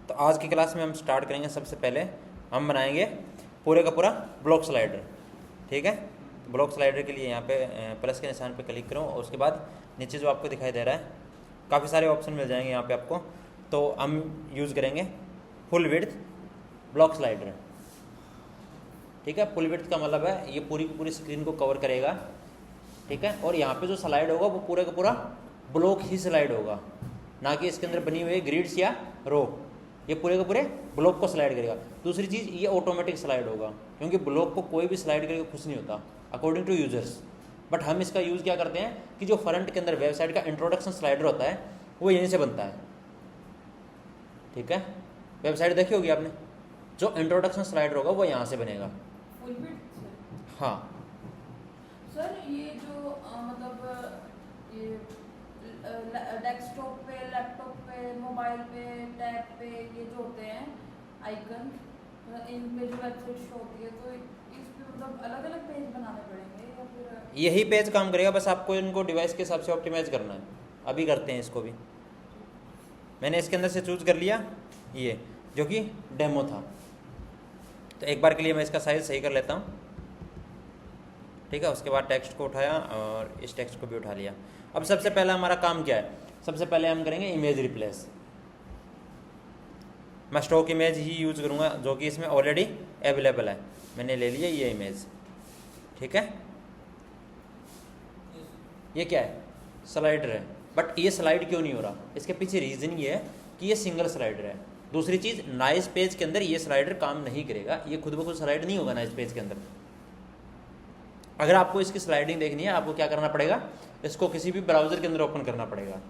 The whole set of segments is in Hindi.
तो आज की क्लास में हम स्टार्ट करेंगे। सबसे पहले हम बनाएंगे पूरे का पूरा ब्लॉक स्लाइडर। ठीक है, तो ब्लॉक स्लाइडर के लिए यहाँ पे प्लस के निशान पे क्लिक करो और उसके बाद नीचे जो आपको दिखाई दे रहा है काफ़ी सारे ऑप्शन मिल जाएंगे यहाँ पे आपको। तो हम यूज़ करेंगे फुल विड्थ ब्लॉक स्लाइडर। ठीक है, फुल विड्थ का मतलब है ये पूरी की पूरी स्क्रीन को कवर करेगा। ठीक है, और यहाँ पे जो स्लाइड होगा वो पूरे का पूरा ब्लॉक ही स्लाइड होगा, ना कि इसके अंदर बनी हुई ग्रिड्स या रो। ये पूरे के पूरे ब्लॉक को स्लाइड करेगा। दूसरी चीज़, ये ऑटोमेटिक स्लाइड होगा, क्योंकि ब्लॉक को कोई भी स्लाइड करके खुश नहीं होता अकॉर्डिंग टू यूजर्स। बट हम इसका यूज़ क्या करते हैं कि जो फ्रंट के अंदर वेबसाइट का इंट्रोडक्शन स्लाइडर होता है वो यहीं से बनता है। ठीक है, वेबसाइट देखी होगी आपने, जो इंट्रोडक्शन स्लाइडर होगा वो यहाँ से बनेगा। हाँ सर, ये जो मतलब ये डेस्कटॉप पे, लैपटॉप पे, मोबाइल पे, टैब पे ये जो होते हैं आइकन, इन पे जो वेबसाइट शो होती है, तो इस पे मतलब अलग अलग पेज बनाने पड़ेंगे या फिर यही पेज काम करेगा, बस आपको इनको डिवाइस के हिसाब से ऑप्टिमाइज करना है। अभी करते हैं इसको भी। मैंने इसके अंदर से चूज़ कर लिया ये जो कि डेमो था। तो एक बार के लिए मैं इसका साइज सही कर लेता हूँ। ठीक है, उसके बाद टेक्स्ट को उठाया और इस टेक्स्ट को भी उठा लिया। अब सबसे पहला हमारा काम क्या है, सबसे पहले हम करेंगे इमेज रिप्लेस। मैं स्टॉक इमेज ही यूज़ करूँगा जो कि इसमें ऑलरेडी अवेलेबल है। मैंने ले लिया ये इमेज। ठीक है, ये क्या है, स्लाइडर है। बट ये स्लाइड क्यों नहीं हो रहा, इसके पीछे रीज़न ये है कि ये सिंगल स्लाइडर है। दूसरी चीज़, नाइस पेज के अंदर ये स्लाइडर काम नहीं करेगा, ये खुद ब खुद स्लाइड नहीं होगा नाइस पेज के अंदर। अगर आपको इसकी स्लाइडिंग देखनी है, आपको क्या करना पड़ेगा, इसको किसी भी ब्राउज़र के अंदर ओपन करना पड़ेगा।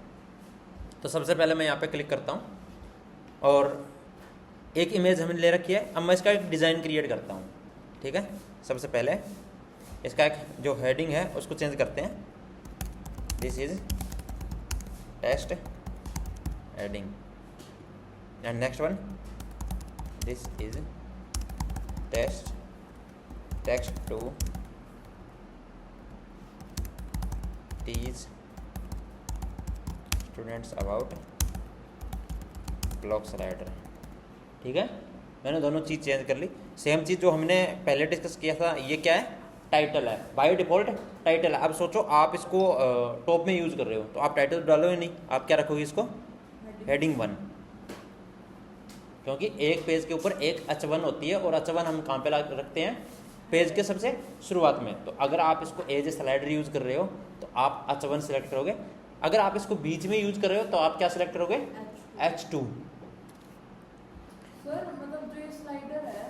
तो सबसे पहले मैं यहाँ पे क्लिक करता हूँ और एक इमेज हमने ले रखी है। अब मैं इसका एक डिज़ाइन क्रिएट करता हूँ। ठीक है, सबसे पहले इसका एक जो हेडिंग है उसको चेंज करते हैं। This is text heading and next one this is text to teach students about block slider. ठीक है, मैंने दोनों चीज़ चेंज कर ली। सेम चीज़ जो हमने पहले डिस्कस किया था, ये क्या है, टाइटल है। बाय डिफ़ॉल्ट टाइटल है। अब सोचो आप इसको टॉप में यूज़ कर रहे हो तो आप टाइटल डालोगे नहीं, आप क्या रखोगे इसको, हेडिंग 1। क्योंकि एक पेज के ऊपर एक H1 होती है और H1 हम कहाँ पे रखते हैं, पेज के सबसे शुरुआत में। तो अगर आप इसको एज ए स्लाइडर यूज़ कर रहे हो तो आप H1 सेलेक्ट करोगे। अगर आप इसको बीच में यूज़ कर रहे हो तो आप क्या सेलेक्ट करोगे, H2। सर मतलब जो ये स्लाइडर है,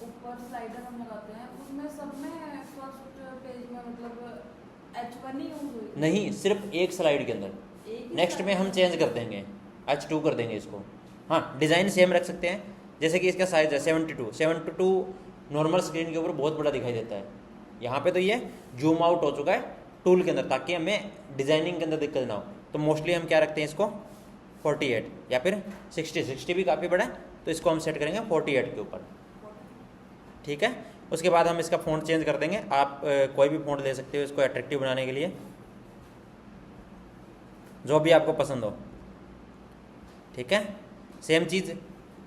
ऊपर स्लाइडर हम लगाते हैं, उसमें सब में फर्स्ट पेज में मतलब H1 ही यूज हुई? नहीं, सिर्फ एक स्लाइड के अंदर। नेक्स्ट में हम चेंज कर देंगे, H2 कर देंगे इसको। हाँ, डिज़ाइन सेम रख सकते हैं। जैसे कि इसका साइज़ है 72 नॉर्मल स्क्रीन के ऊपर बहुत बड़ा दिखाई देता है। यहाँ पे तो ये जूम आउट हो चुका है टूल के अंदर, ताकि हमें डिज़ाइनिंग के अंदर दिक्कत ना हो। तो मोस्टली हम क्या रखते हैं इसको, 48 या फिर 60 भी काफ़ी बड़ा है, तो इसको हम सेट करेंगे 48 के ऊपर। ठीक है, उसके बाद हम इसका फ़ॉन्ट चेंज कर देंगे। आप कोई भी फ़ॉन्ट ले सकते हो इसको अट्रैक्टिव बनाने के लिए, जो भी आपको पसंद हो। ठीक है, सेम चीज़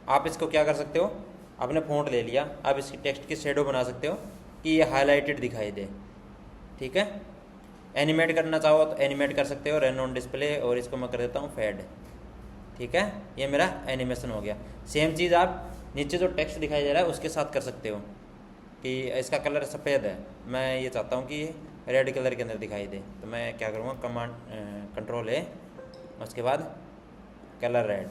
आप इसको क्या कर सकते हो, आपने फ़ॉन्ट ले लिया, आप इसकी टेक्स्ट की शेडो बना सकते हो कि ये हाईलाइटेड दिखाई दे। ठीक है, एनिमेट करना चाहो तो एनिमेट कर सकते हो, रन ऑन डिस्प्ले, और इसको मैं कर देता हूँ फेड। ठीक है, ये मेरा एनिमेशन हो गया। सेम चीज़ आप नीचे जो टेक्स्ट दिखाई दे रहा है उसके साथ कर सकते हो कि इसका कलर सफ़ेद है, मैं ये चाहता हूँ कि रेड कलर के अंदर दिखाई दे। तो मैं क्या करूँगा, कंट्रोल ए, उसके बाद कलर रेड।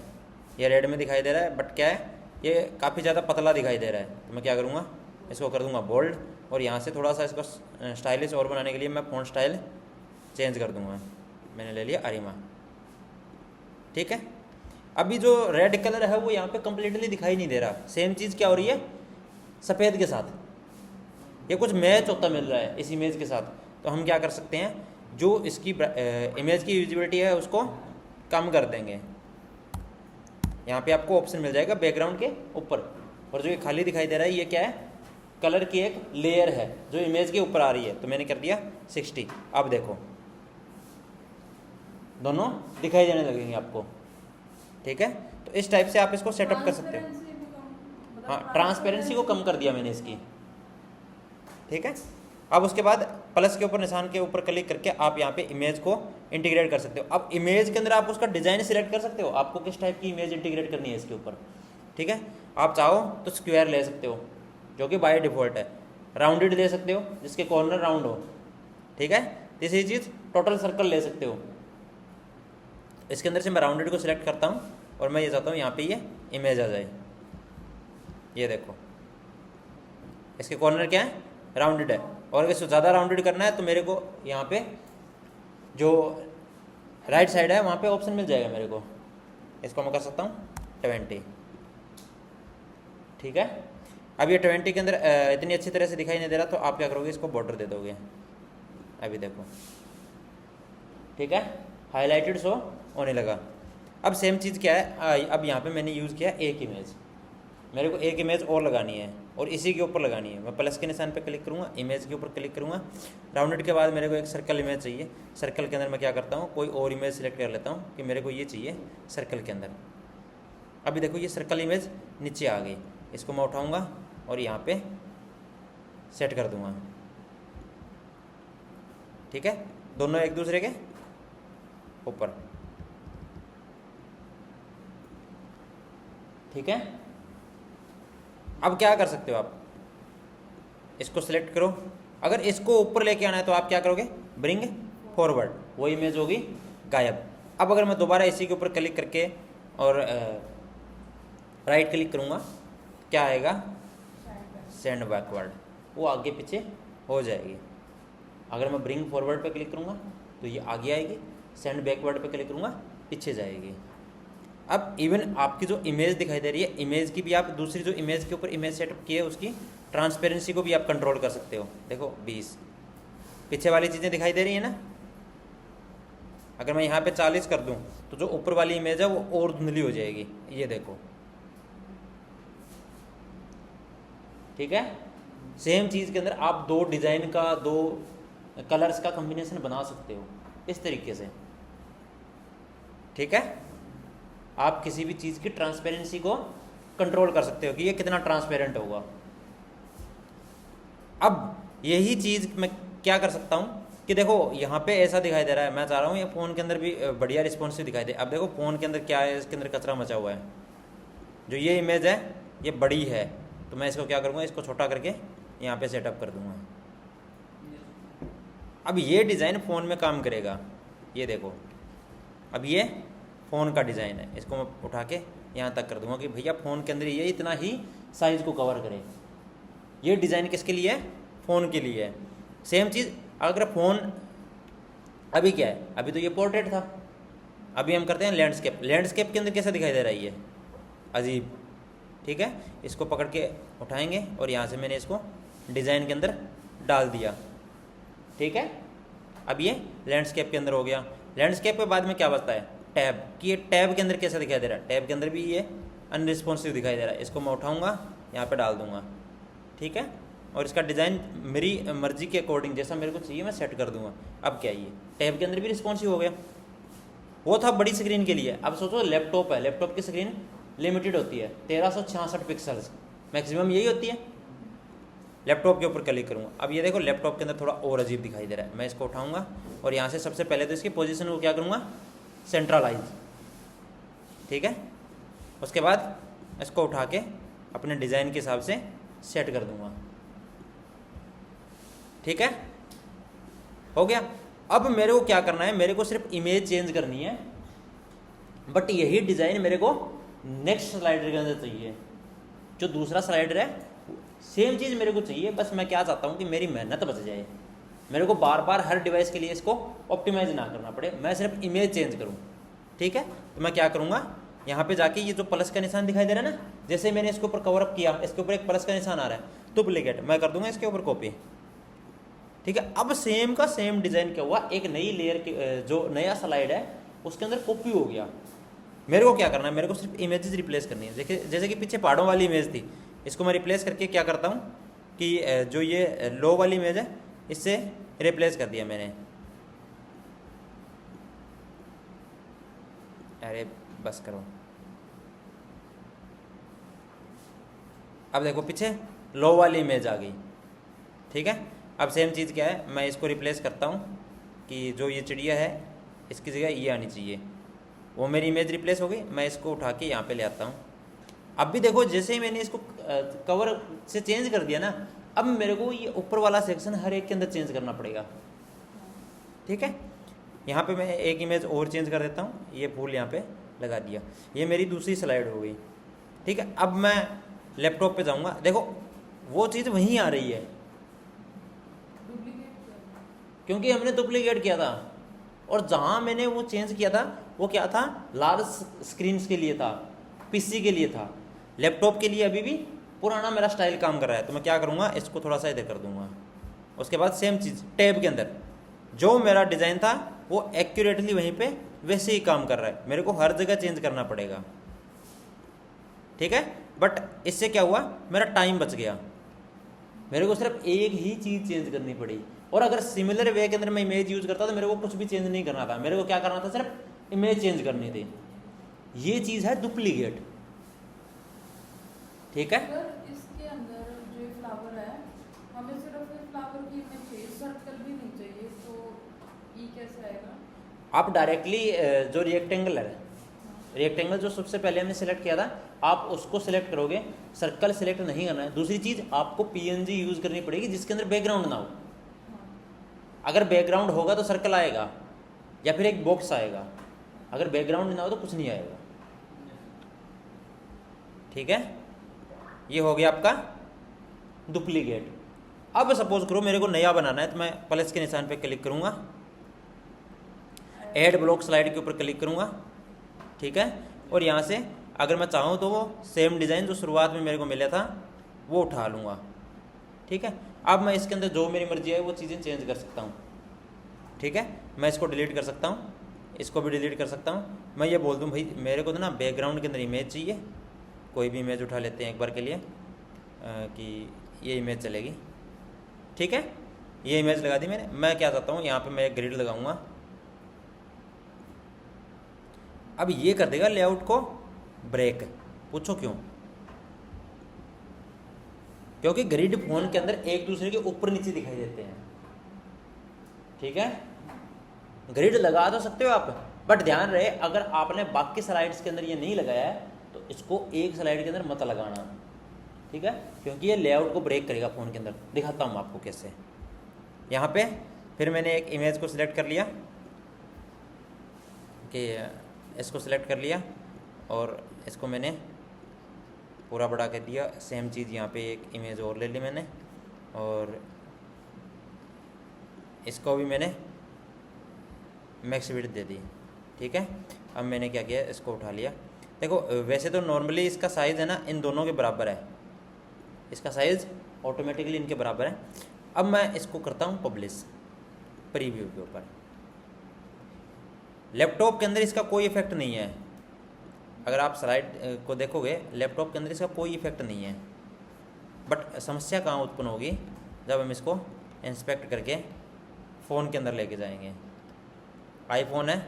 ये रेड में दिखाई दे रहा है, बट क्या है, ये काफ़ी ज़्यादा पतला दिखाई दे रहा है। तो मैं क्या करूँगा, इसको कर दूँगा बोल्ड, और यहाँ से थोड़ा सा इसको स्टाइलिश और बनाने के लिए मैं फ़ॉन्ट स्टाइल चेंज कर दूँगा। मैंने ले लिया अरिमा। ठीक है, अभी जो रेड कलर है वो यहाँ पे कम्प्लीटली दिखाई नहीं दे रहा। सेम चीज़ क्या हो रही है सफ़ेद के साथ, ये कुछ मैच होता मिल रहा है इस इमेज के साथ। तो हम क्या कर सकते हैं, जो इसकी इमेज की यूजिबिलिटी है उसको कम कर देंगे। यहाँ पे आपको ऑप्शन मिल जाएगा बैकग्राउंड के ऊपर, और जो ये खाली दिखाई दे रहा है ये क्या है, कलर की एक लेयर है जो इमेज के ऊपर आ रही है। तो मैंने कर दिया 60। अब देखो दोनों दिखाई देने लगेंगे आपको। ठीक है, तो इस टाइप से आप इसको सेटअप कर सकते हो। ट्रांसपेरेंसी भी कम, मतलब हाँ, ट्रांसपेरेंसी को कम कर दिया मैंने इसकी, ठीक है। अब उसके बाद प्लस के ऊपर निशान के ऊपर क्लिक करके आप यहाँ पे इमेज को इंटीग्रेट कर सकते हो। अब इमेज के अंदर आप उसका डिज़ाइन सिलेक्ट कर सकते हो, आपको किस टाइप की इमेज इंटीग्रेट करनी है इसके ऊपर, ठीक है। आप चाहो तो स्क्वायर ले सकते हो जो कि बाय डिफ़ॉल्ट है, राउंडेड ले सकते हो जिसके कॉर्नर राउंड हो, ठीक है। तीसरी चीज़ टोटल सर्कल ले सकते हो। इसके अंदर से मैं राउंडेड को सिलेक्ट करता हूँ और मैं ये चाहता हूँ यहाँ पे ये इमेज आ जाए, ये देखो इसके कॉर्नर क्या है, राउंडेड है। और अगर इसको ज़्यादा राउंडेड करना है तो मेरे को यहाँ पे जो राइट साइड है वहाँ पे ऑप्शन मिल जाएगा मेरे को, इसको मैं कर सकता हूँ 20, ठीक है। अब ये 20 के अंदर इतनी अच्छी तरह से दिखाई नहीं दे रहा, तो आप क्या करोगे, इसको बॉर्डर दे दोगे, अभी देखो, ठीक है, हाईलाइटेड शो होने लगा। अब सेम चीज़ क्या है, अब यहाँ पे मैंने यूज़ किया एक इमेज, मेरे को एक इमेज और लगानी है और इसी के ऊपर लगानी है। मैं प्लस के निशान पे क्लिक करूँगा, इमेज के ऊपर क्लिक करूँगा, राउंडेड के बाद मेरे को एक सर्कल इमेज चाहिए। सर्कल के अंदर मैं क्या करता हूँ, कोई और इमेज सेलेक्ट कर लेता हूँ कि मेरे को ये चाहिए सर्कल के अंदर। अभी देखो ये सर्कल इमेज नीचे आ गई, इसको मैं उठाऊँगा और यहाँ पे सेट कर दूँगा, ठीक है, दोनों एक दूसरे के ऊपर, ठीक है। अब क्या कर सकते हो आप, इसको सिलेक्ट करो, अगर इसको ऊपर लेके आना है तो आप क्या करोगे, ब्रिंग फॉरवर्ड, वो इमेज होगी गायब। अब अगर मैं दोबारा इसी के ऊपर क्लिक करके और राइट क्लिक करूँगा, क्या आएगा, सेंड बैकवर्ड, वो आगे पीछे हो जाएगी। अगर मैं ब्रिंग फॉरवर्ड पे क्लिक करूँगा तो ये आगे आएगी, सेंड बैकवर्ड पे क्लिक करूँगा पीछे जाएगी। अब इवन आपकी जो इमेज दिखाई दे रही है, इमेज की भी आप दूसरी जो इमेज के ऊपर इमेज सेटअप की है उसकी ट्रांसपेरेंसी को भी आप कंट्रोल कर सकते हो। देखो 20, पीछे वाली चीज़ें दिखाई दे रही है ना, अगर मैं यहाँ पे 40 कर दूँ तो जो ऊपर वाली इमेज है वो और धुंधली हो जाएगी, ये देखो, ठीक है। सेम चीज़ के अंदर आप दो डिज़ाइन का, दो कलर्स का कॉम्बिनेशन बना सकते हो इस तरीके से, ठीक है। आप किसी भी चीज़ की ट्रांसपेरेंसी को कंट्रोल कर सकते हो कि ये कितना ट्रांसपेरेंट होगा। अब यही चीज़ मैं क्या कर सकता हूँ कि देखो यहाँ पे ऐसा दिखाई दे रहा है, मैं चाह रहा हूँ ये फ़ोन के अंदर भी बढ़िया रिस्पॉन्सिव दिखाई दे। अब देखो फ़ोन के अंदर क्या है, इसके अंदर कचरा मचा हुआ है, जो ये इमेज है ये बड़ी है, तो मैं इसको क्या करूँगा, इसको छोटा करके यहाँ पे सेटअप कर दूँगा। अब ये डिज़ाइन फ़ोन में काम करेगा, ये देखो, अब ये फ़ोन का डिज़ाइन है, इसको मैं उठा के यहाँ तक कर दूँगा कि भैया फ़ोन के अंदर ये इतना ही साइज़ को कवर करे। ये डिज़ाइन किसके लिए है, फ़ोन के लिए है। सेम चीज़ अगर फ़ोन, अभी क्या है, अभी तो ये पोर्ट्रेट था, अभी हम करते हैं लैंडस्केप। लैंडस्केप के अंदर कैसा दिखाई दे रहा है, ये अजीब, ठीक है। इसको पकड़ के उठाएंगे और यहाँ से मैंने इसको डिज़ाइन के अंदर डाल दिया, ठीक है। अब ये लैंडस्केप के अंदर हो गया। लैंडस्केप के बाद में क्या बचता है, टैब, कि ये टैब के अंदर कैसा दिखाई दे रहा है, टैब के अंदर भी ये अनरिस्पॉन्सिव दिखाई दे रहा है। इसको मैं उठाऊँगा, यहाँ पे डाल दूँगा, ठीक है, और इसका डिज़ाइन मेरी मर्जी के अकॉर्डिंग जैसा मेरे को चाहिए मैं सेट कर दूँगा। अब क्या, ये टैब के अंदर भी रिस्पॉन्सिव हो गया। वो था बड़ी स्क्रीन के लिए। अब सोचो लैपटॉप है, लैपटॉप की स्क्रीन लिमिटेड होती है, 1366 पिक्सल्स मैक्सिमम यही होती है। लैपटॉप के ऊपर क्लिक करूँगा, अब ये देखो लैपटॉप के अंदर थोड़ा और अजीब दिखाई दे रहा है। मैं इसको उठाऊँगा और यहाँ से सबसे पहले तो इसकी पोजीशन को क्या करूँगा, सेंट्रलाइज, ठीक है। उसके बाद इसको उठा के अपने डिज़ाइन के हिसाब से सेट कर दूँगा, ठीक है, हो गया। अब मेरे को क्या करना है, मेरे को सिर्फ इमेज चेंज करनी है, बट यही डिज़ाइन मेरे को नेक्स्ट स्लाइडर के अंदर चाहिए। जो दूसरा स्लाइडर है सेम चीज़ मेरे को चाहिए, बस मैं क्या चाहता हूँ कि मेरी मेहनत बच जाए, मेरे को बार बार हर डिवाइस के लिए इसको ऑप्टिमाइज ना करना पड़े, मैं सिर्फ इमेज चेंज करूँ, ठीक है। तो मैं क्या करूँगा, यहाँ पे जाके ये जो प्लस का निशान दिखाई दे रहा है ना, जैसे मैंने इसके ऊपर कवर अप किया, इसके ऊपर एक प्लस का निशान आ रहा है, डुप्लीकेट मैं कर दूंगा इसके ऊपर कॉपी, ठीक है। अब सेम का सेम डिज़ाइन क्या हुआ, एक नई लेयर की जो नया स्लाइड है उसके अंदर कॉपी हो गया। मेरे को क्या करना है, मेरे को सिर्फ इमेजेस रिप्लेस करनी है। देखिए जैसे कि पीछे पहाड़ों वाली इमेज थी, इसको मैं रिप्लेस करके क्या करता हूँ कि जो ये लो वाली इमेज है इससे रिप्लेस कर दिया मैंने। अरे बस करो, अब देखो पीछे लो वाली इमेज आ गई, ठीक है। अब सेम चीज़ क्या है, मैं इसको रिप्लेस करता हूँ कि जो ये चिड़िया है इसकी जगह ये आनी चाहिए, वो मेरी इमेज रिप्लेस हो गई। मैं इसको उठा के यहाँ पे ले आता हूँ। अब भी देखो जैसे ही मैंने इसको कवर से चेंज कर दिया ना, अब मेरे को ये ऊपर वाला सेक्शन हर एक के अंदर चेंज करना पड़ेगा, ठीक है। यहाँ पे मैं एक इमेज और चेंज कर देता हूँ, ये फूल यहाँ पे लगा दिया, ये मेरी दूसरी स्लाइड हो गई, ठीक है। अब मैं लैपटॉप पे जाऊँगा, देखो वो चीज़ वहीं आ रही है क्योंकि हमने डुप्लीकेट किया था, और जहाँ मैंने वो चेंज किया था वो क्या था, लार्ज स्क्रीन्स के लिए था, पीसी के लिए था। लैपटॉप के लिए अभी भी पुराना मेरा स्टाइल काम कर रहा है, तो मैं क्या करूँगा, इसको थोड़ा सा इधर कर दूँगा। उसके बाद सेम चीज़ टैब के अंदर जो मेरा डिज़ाइन था वो एक्यूरेटली वहीं पे वैसे ही काम कर रहा है, मेरे को हर जगह चेंज करना पड़ेगा, ठीक है। बट इससे क्या हुआ, मेरा टाइम बच गया, मेरे को सिर्फ एक ही चीज़ चेंज करनी पड़ी। और अगर सिमिलर वे के अंदर मैं इमेज यूज़ करता तो मेरे को कुछ भी चेंज नहीं करना था, मेरे को क्या करना था, सिर्फ इमेज चेंज करनी थी। ये चीज़ है डुप्लीकेट, ठीक है। अगर इसके अंदर जो फ्लावर है हमें सिर्फ फ्लावर की इमेज चाहिए, सर्कल भी नहीं चाहिए, तो ये कैसे आएगा? आप डायरेक्टली जो रेक्टेंगल है, रेक्टेंगल जो सबसे पहले हमने सेलेक्ट किया था, आप उसको सिलेक्ट करोगे, सर्कल सिलेक्ट नहीं करना है। दूसरी चीज़ आपको पीएनजी यूज़ करनी पड़ेगी जिसके अंदर बैकग्राउंड ना हो। अगर बैकग्राउंड होगा तो सर्कल आएगा या फिर एक बॉक्स आएगा, अगर बैकग्राउंड ना हो तो कुछ नहीं आएगा, ठीक है। ये हो गया आपका डुप्लीकेट। अब सपोज करो मेरे को नया बनाना है, तो मैं प्लस के निशान पे क्लिक करूंगा, ऐड ब्लॉक स्लाइड के ऊपर क्लिक करूंगा, ठीक है। और यहाँ से अगर मैं चाहूँ तो वो सेम डिज़ाइन जो शुरुआत में मेरे को मिला था वो उठा लूँगा, ठीक है। अब मैं इसके अंदर जो मेरी मर्जी है वो चीज़ें चेंज कर सकता हूँ, ठीक है। मैं इसको डिलीट कर सकता हूँ, इसको भी डिलीट कर सकता हूँ। मैं ये बोल दूँ भाई मेरे को तो ना बैकग्राउंड के अंदर इमेज चाहिए, कोई भी इमेज उठा लेते हैं एक बार के लिए, कि ये इमेज चलेगी, ठीक है। ये इमेज लगा दी मैंने। मैं क्या चाहता हूँ, यहाँ पे मैं एक ग्रिड लगाऊंगा। अब ये कर देगा लेआउट को ब्रेक, पूछो क्यों? क्योंकि ग्रिड फोन के अंदर एक दूसरे के ऊपर नीचे दिखाई देते हैं, ठीक है। ग्रिड लगा तो सकते हो आप, बट ध्यान रहे अगर आपने बाकी स्लाइड्स के अंदर ये नहीं लगाया है तो इसको एक स्लाइड के अंदर मत लगाना, ठीक है, क्योंकि ये लेआउट को ब्रेक करेगा फ़ोन के अंदर। दिखाता हूँ आपको कैसे। यहाँ पे फिर मैंने एक इमेज को सिलेक्ट कर लिया कि इसको सिलेक्ट कर लिया और इसको मैंने पूरा बड़ा कर दिया। सेम चीज़ यहाँ पे एक इमेज और ले ली मैंने और इसको भी मैंने मैक्स विड्थ दे दी, ठीक है। अब मैंने क्या किया, इसको उठा लिया। देखो वैसे तो नॉर्मली इसका साइज़ है ना इन दोनों के बराबर है, इसका साइज़ ऑटोमेटिकली इनके बराबर है। अब मैं इसको करता हूँ पब्लिश प्रीव्यू के ऊपर। लैपटॉप के अंदर इसका कोई इफेक्ट नहीं है, अगर आप स्लाइड को देखोगे लैपटॉप के अंदर इसका कोई इफेक्ट नहीं है। बट समस्या कहाँ उत्पन्न होगी, जब हम इसको इंस्पेक्ट करके फ़ोन के अंदर लेके जाएंगे। आईफोन है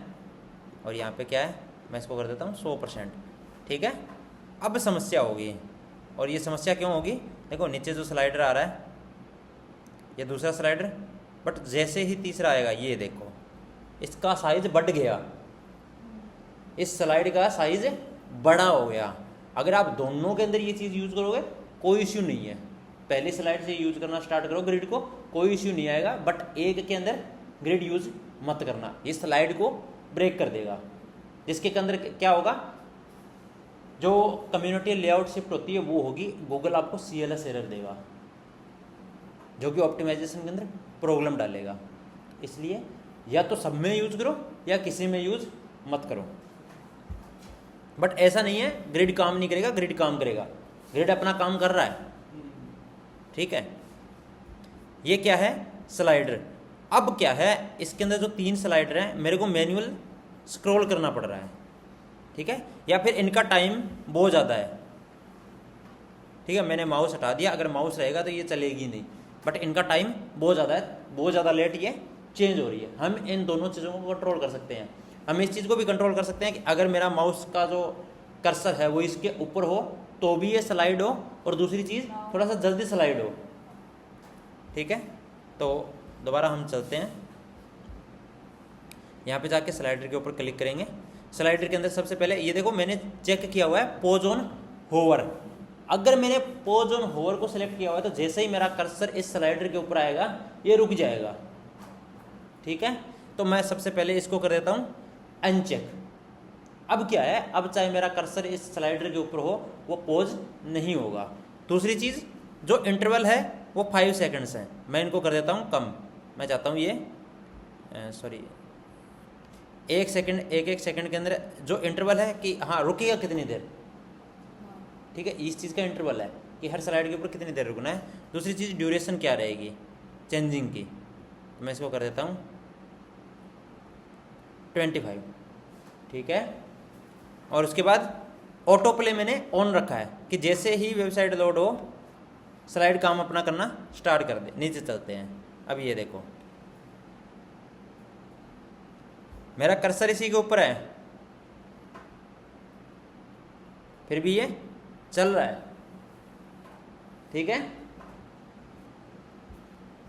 और यहाँ पे क्या है, मैं इसको कर देता हूँ 100%, ठीक है। अब समस्या होगी, और ये समस्या क्यों होगी, देखो नीचे जो स्लाइडर आ रहा है ये दूसरा स्लाइडर, बट जैसे ही तीसरा आएगा ये देखो इसका साइज़ बढ़ गया, इस स्लाइड का साइज़ बड़ा हो गया। अगर आप दोनों के अंदर ये चीज़ यूज़ करोगे कोई इश्यू नहीं है, पहली स्लाइड से यूज़ करना स्टार्ट करो ग्रिड को, कोई इश्यू नहीं आएगा। बट एक के अंदर ग्रिड यूज़ मत करना, इस स्लाइड को ब्रेक कर देगा, जिसके अंदर क्या होगा, जो कम्युनिटी लेआउट शिफ्ट होती है वो होगी, गूगल आपको CLS एरर देगा जो कि ऑप्टिमाइजेशन के अंदर प्रॉब्लम डालेगा। इसलिए या तो सब में यूज़ करो या किसी में यूज़ मत करो। बट ऐसा नहीं है ग्रिड काम नहीं करेगा, ग्रिड काम करेगा, ग्रिड अपना काम कर रहा है, ठीक है। ये क्या है, स्लाइडर। अब क्या है, इसके अंदर जो 3 स्लाइडर हैं मेरे को मैन्युअल स्क्रॉल करना पड़ रहा है, ठीक है, या फिर इनका टाइम बहुत ज़्यादा है, ठीक है। मैंने माउस हटा दिया, अगर माउस रहेगा तो ये चलेगी नहीं, बट इनका टाइम बहुत ज़्यादा है, बहुत ज़्यादा लेट ये चेंज हो रही है। हम इन दोनों चीज़ों को कंट्रोल कर सकते हैं। हम इस चीज़ को भी कंट्रोल कर सकते हैं कि अगर मेरा माउस का जो कर्सर है वो इसके ऊपर हो तो भी ये स्लाइड हो, और दूसरी चीज़ थोड़ा सा जल्दी स्लाइड हो। ठीक है, तो दोबारा हम चलते हैं, यहाँ पे जाके स्लाइडर के ऊपर क्लिक करेंगे। स्लाइडर के अंदर सबसे पहले ये देखो मैंने चेक किया हुआ है पोज ऑन होवर। अगर मैंने पोज ऑन होवर को सिलेक्ट किया हुआ है तो जैसे ही मेरा कर्सर इस स्लाइडर के ऊपर आएगा ये रुक जाएगा। ठीक है, तो मैं सबसे पहले इसको कर देता हूँ अनचेक। अब क्या है, अब चाहे मेरा कर्सर इस स्लाइडर के ऊपर हो वो पोज नहीं होगा। दूसरी चीज़ जो इंटरवल है वो 5 सेकंड्स है, मैं इनको कर देता हूँ कम। मैं चाहता हूँ ये सॉरी 1 सेकंड, एक सेकंड के अंदर जो इंटरवल है कि हाँ रुकेगा कितनी देर। ठीक है, इस चीज़ का इंटरवल है कि हर स्लाइड के ऊपर कितनी देर रुकना है। दूसरी चीज़ ड्यूरेशन क्या रहेगी चेंजिंग की, तो मैं इसको कर देता हूँ 25। ठीक है, और उसके बाद ऑटो प्ले मैंने ऑन रखा है कि जैसे ही वेबसाइट लोड हो स्लाइड काम अपना करना स्टार्ट कर दे। नीचे चलते हैं, अब ये देखो मेरा कर्सर इसी के ऊपर है फिर भी ये चल रहा है। ठीक है,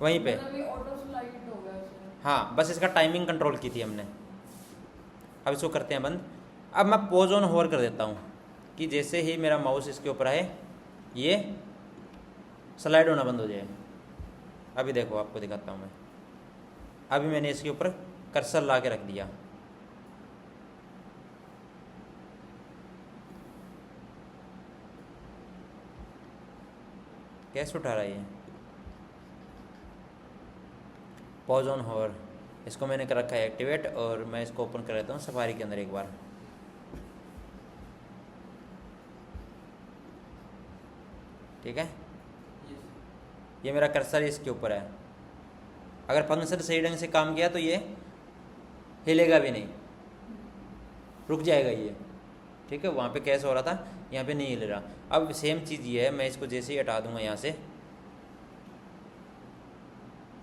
वहीं पे ऑटो स्लाइड हो गया इसमें। हाँ, बस इसका टाइमिंग कंट्रोल की थी हमने। अब इसको करते हैं बंद। अब मैं पोज ऑन होवर कर देता हूँ कि जैसे ही मेरा माउस इसके ऊपर आए ये स्लाइड होना बंद हो जाए। अभी देखो आपको दिखाता हूँ मैं, अभी मैंने इसके ऊपर कर्सर ला के रख दिया। कैसे उठा रहा है ये पॉज ऑन होवर, इसको मैंने कर रखा है एक्टिवेट, और मैं इसको ओपन कर लेता हूँ सफारी के अंदर एक बार। ठीक है, ये मेरा कर्सर इसके ऊपर है। अगर फंक्शन सही ढंग से काम किया तो ये हिलेगा भी नहीं, रुक जाएगा ये। ठीक है, वहाँ पे कैसे हो रहा था, यहाँ पे नहीं हिल रहा। अब सेम चीज़ ये है, मैं इसको जैसे ही हटा दूंगा यहाँ से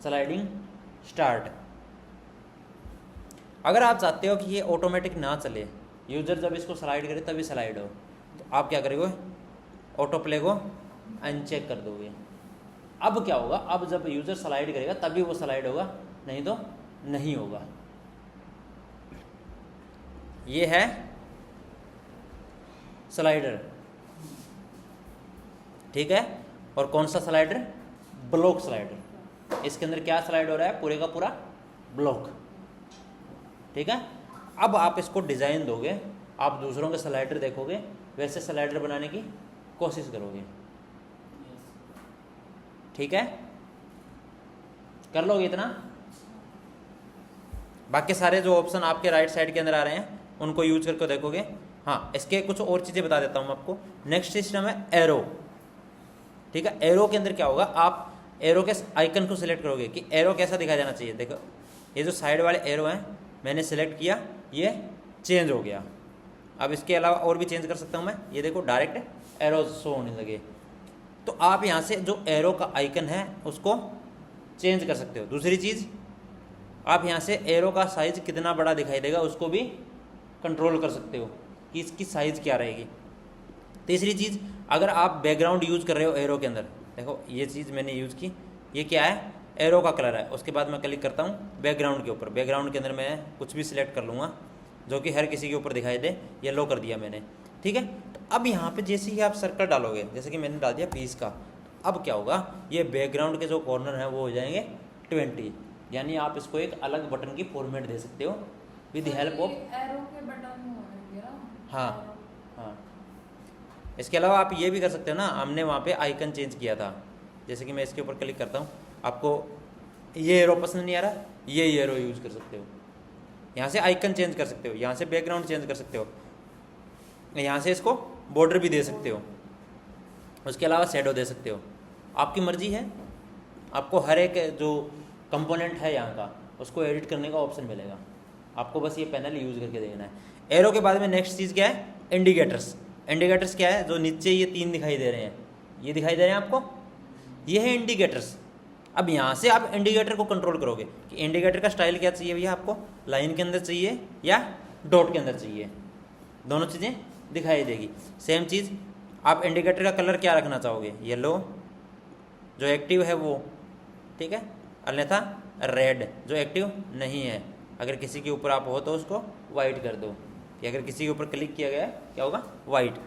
स्लाइडिंग स्टार्ट। अगर आप चाहते हो कि ये ऑटोमेटिक ना चले, यूज़र जब इसको स्लाइड करे तभी स्लाइड हो, तो आप क्या करोगे ऑटो प्ले को अनचेक कर दोगे। अब क्या होगा, अब जब यूज़र स्लाइड करेगा तभी वो स्लाइड होगा, नहीं तो नहीं होगा। ये है स्लाइडर। ठीक है, और कौन सा स्लाइडर, ब्लॉक स्लाइडर। इसके अंदर क्या स्लाइड हो रहा है, पूरे का पूरा ब्लॉक। ठीक है, अब आप इसको डिज़ाइन दोगे, आप दूसरों के स्लाइडर देखोगे वैसे स्लाइडर बनाने की कोशिश करोगे। ठीक है, कर लोगे इतना। बाकी सारे जो ऑप्शन आपके राइट साइड के अंदर आ रहे हैं उनको यूज करके देखोगे। हाँ, इसके कुछ और चीज़ें बता देता हूँ मैं आपको। नेक्स्ट सिस्टम है एरो। ठीक है, एरो के अंदर क्या होगा, आप एरो के आइकन को सिलेक्ट करोगे कि एरो कैसा दिखाया जाना चाहिए। देखो ये जो साइड वाले एरो हैं मैंने सिलेक्ट किया, ये चेंज हो गया। अब इसके अलावा और भी चेंज कर सकता हूँ मैं। ये देखो डायरेक्ट एरो शो होने लगे, तो आप यहाँ से जो एरो का आइकन है उसको चेंज कर सकते हो। दूसरी चीज़, आप यहाँ से एरो का साइज़ कितना बड़ा दिखाई देगा उसको भी कंट्रोल कर सकते हो कि इसकी साइज़ क्या रहेगी। तीसरी चीज़, अगर आप बैकग्राउंड यूज़ कर रहे हो एरो के अंदर, देखो ये चीज़ मैंने यूज़ की, ये क्या है, एरो का कलर है। उसके बाद मैं क्लिक करता हूँ बैकग्राउंड के ऊपर। बैकग्राउंड के अंदर मैं कुछ भी सिलेक्ट कर लूँगा जो कि हर किसी के ऊपर दिखाई दे। येलो कर दिया मैंने। ठीक है, तो अब यहाँ पे जैसे ही आप सर्कल डालोगे, जैसे कि मैंने डाल दिया 20 का, अब क्या होगा, ये बैकग्राउंड के जो कॉर्नर हैं वो हो जाएंगे 20। यानी आप इसको एक अलग बटन की फॉर्मेट दे सकते हो विद हेल्प ऑफ एरो के बटन होंगे ना। हाँ हाँ। इसके अलावा आप ये भी कर सकते हो ना, हमने वहाँ पे आइकन चेंज किया था। जैसे कि मैं इसके ऊपर क्लिक करता हूँ, आपको ये एरो पसंद नहीं आ रहा, ये एरो यूज़ कर सकते हो। यहाँ से आइकन चेंज कर सकते हो, यहाँ से बैकग्राउंड चेंज कर सकते हो, यहाँ से इसको बॉर्डर भी दे सकते हो, उसके अलावा शेडो दे सकते हो। आपकी मर्जी है, आपको हर एक जो कंपोनेंट है यहाँ का उसको एडिट करने का ऑप्शन मिलेगा। आपको बस ये पैनल यूज़ करके देखना है। एरो के बाद में नेक्स्ट चीज़ क्या है, इंडिकेटर्स। इंडिकेटर्स क्या है, जो नीचे ये 3 दिखाई दे रहे हैं, ये दिखाई दे रहे हैं आपको, ये है इंडिकेटर्स। अब यहाँ से आप इंडिकेटर को कंट्रोल करोगे कि इंडिकेटर का स्टाइल क्या चाहिए भैया, आपको लाइन के अंदर चाहिए या डॉट के अंदर चाहिए। दोनों चीज़ें दिखाई देगी। सेम चीज़ आप इंडिकेटर का कलर क्या रखना चाहोगे, येलो जो एक्टिव है वो, ठीक है, अन्यथा रेड जो एक्टिव नहीं है। अगर किसी के ऊपर आप हो तो उसको वाइट कर दो, कि अगर किसी के ऊपर क्लिक किया गया है क्या होगा, वाइट।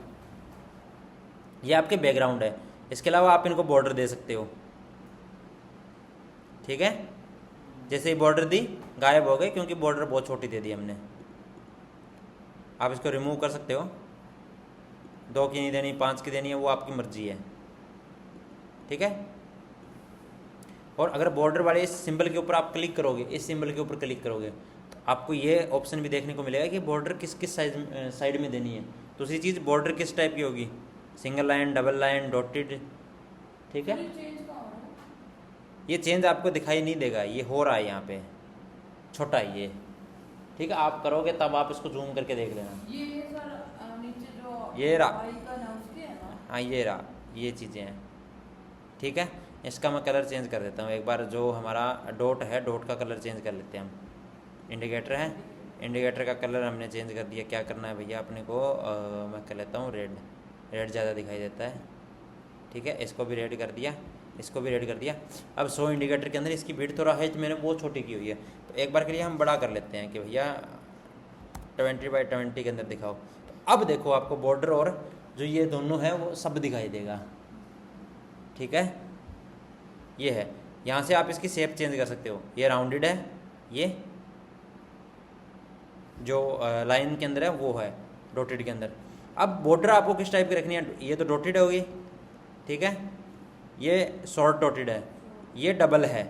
ये आपके बैकग्राउंड है। इसके अलावा आप इनको बॉर्डर दे सकते हो, ठीक है। जैसे ही बॉर्डर दी गायब हो गए, क्योंकि बॉर्डर बहुत छोटी दे दी हमने। आप इसको रिमूव कर सकते हो, 2 की नहीं देनी, 5 की देनी है, वो आपकी मर्जी है, ठीक है। और अगर बॉर्डर वाले इस सिंबल के ऊपर आप क्लिक करोगे, इस सिंबल के ऊपर क्लिक करोगे, तो आपको ये ऑप्शन भी देखने को मिलेगा कि बॉर्डर किस किस साइड में देनी है। दूसरी चीज़, बॉर्डर किस टाइप की होगी, single line, double line, dotted, ठीक है। ये चेंज आपको दिखाई नहीं देगा, ये हो रहा है यहाँ पे छोटा है ये, ठीक है। आप करोगे तब आप इसको जूम करके देख लेना। ये सर नीचे जो ये रहा, आइकन है उसके है ना, हाँ ये रहा, ये चीज़ें हैं, ठीक है। इसका मैं कलर चेंज कर देता हूँ एक बार। जो हमारा डॉट है, डॉट का कलर चेंज कर लेते हैं हम। इंडिकेटर है, इंडिकेटर का कलर हमने चेंज कर दिया। क्या करना है भैया अपने को, मैं कर लेता हूँ रेड, रेड ज़्यादा दिखाई देता है, ठीक है। इसको भी रेड कर दिया, इसको भी रेड कर दिया। अब 100 इंडिकेटर के अंदर इसकी विड्थ थोड़ा है, मैंने बहुत छोटी की हुई है, तो एक बार के लिए हम बड़ा कर लेते हैं कि भैया 20x20 के अंदर दिखाओ। तो अब देखो आपको बॉर्डर और जो ये दोनों है वो सब दिखाई देगा, ठीक है। ये है, यहाँ से आप इसकी शेप चेंज कर सकते हो। ये राउंडेड है, ये जो लाइन के अंदर है वो है डॉटेड के अंदर। अब बॉर्डर आपको किस टाइप की रखनी है, ये तो डॉटेड होगी, ठीक है, ये शॉर्ट डॉटेड है, ये डबल है,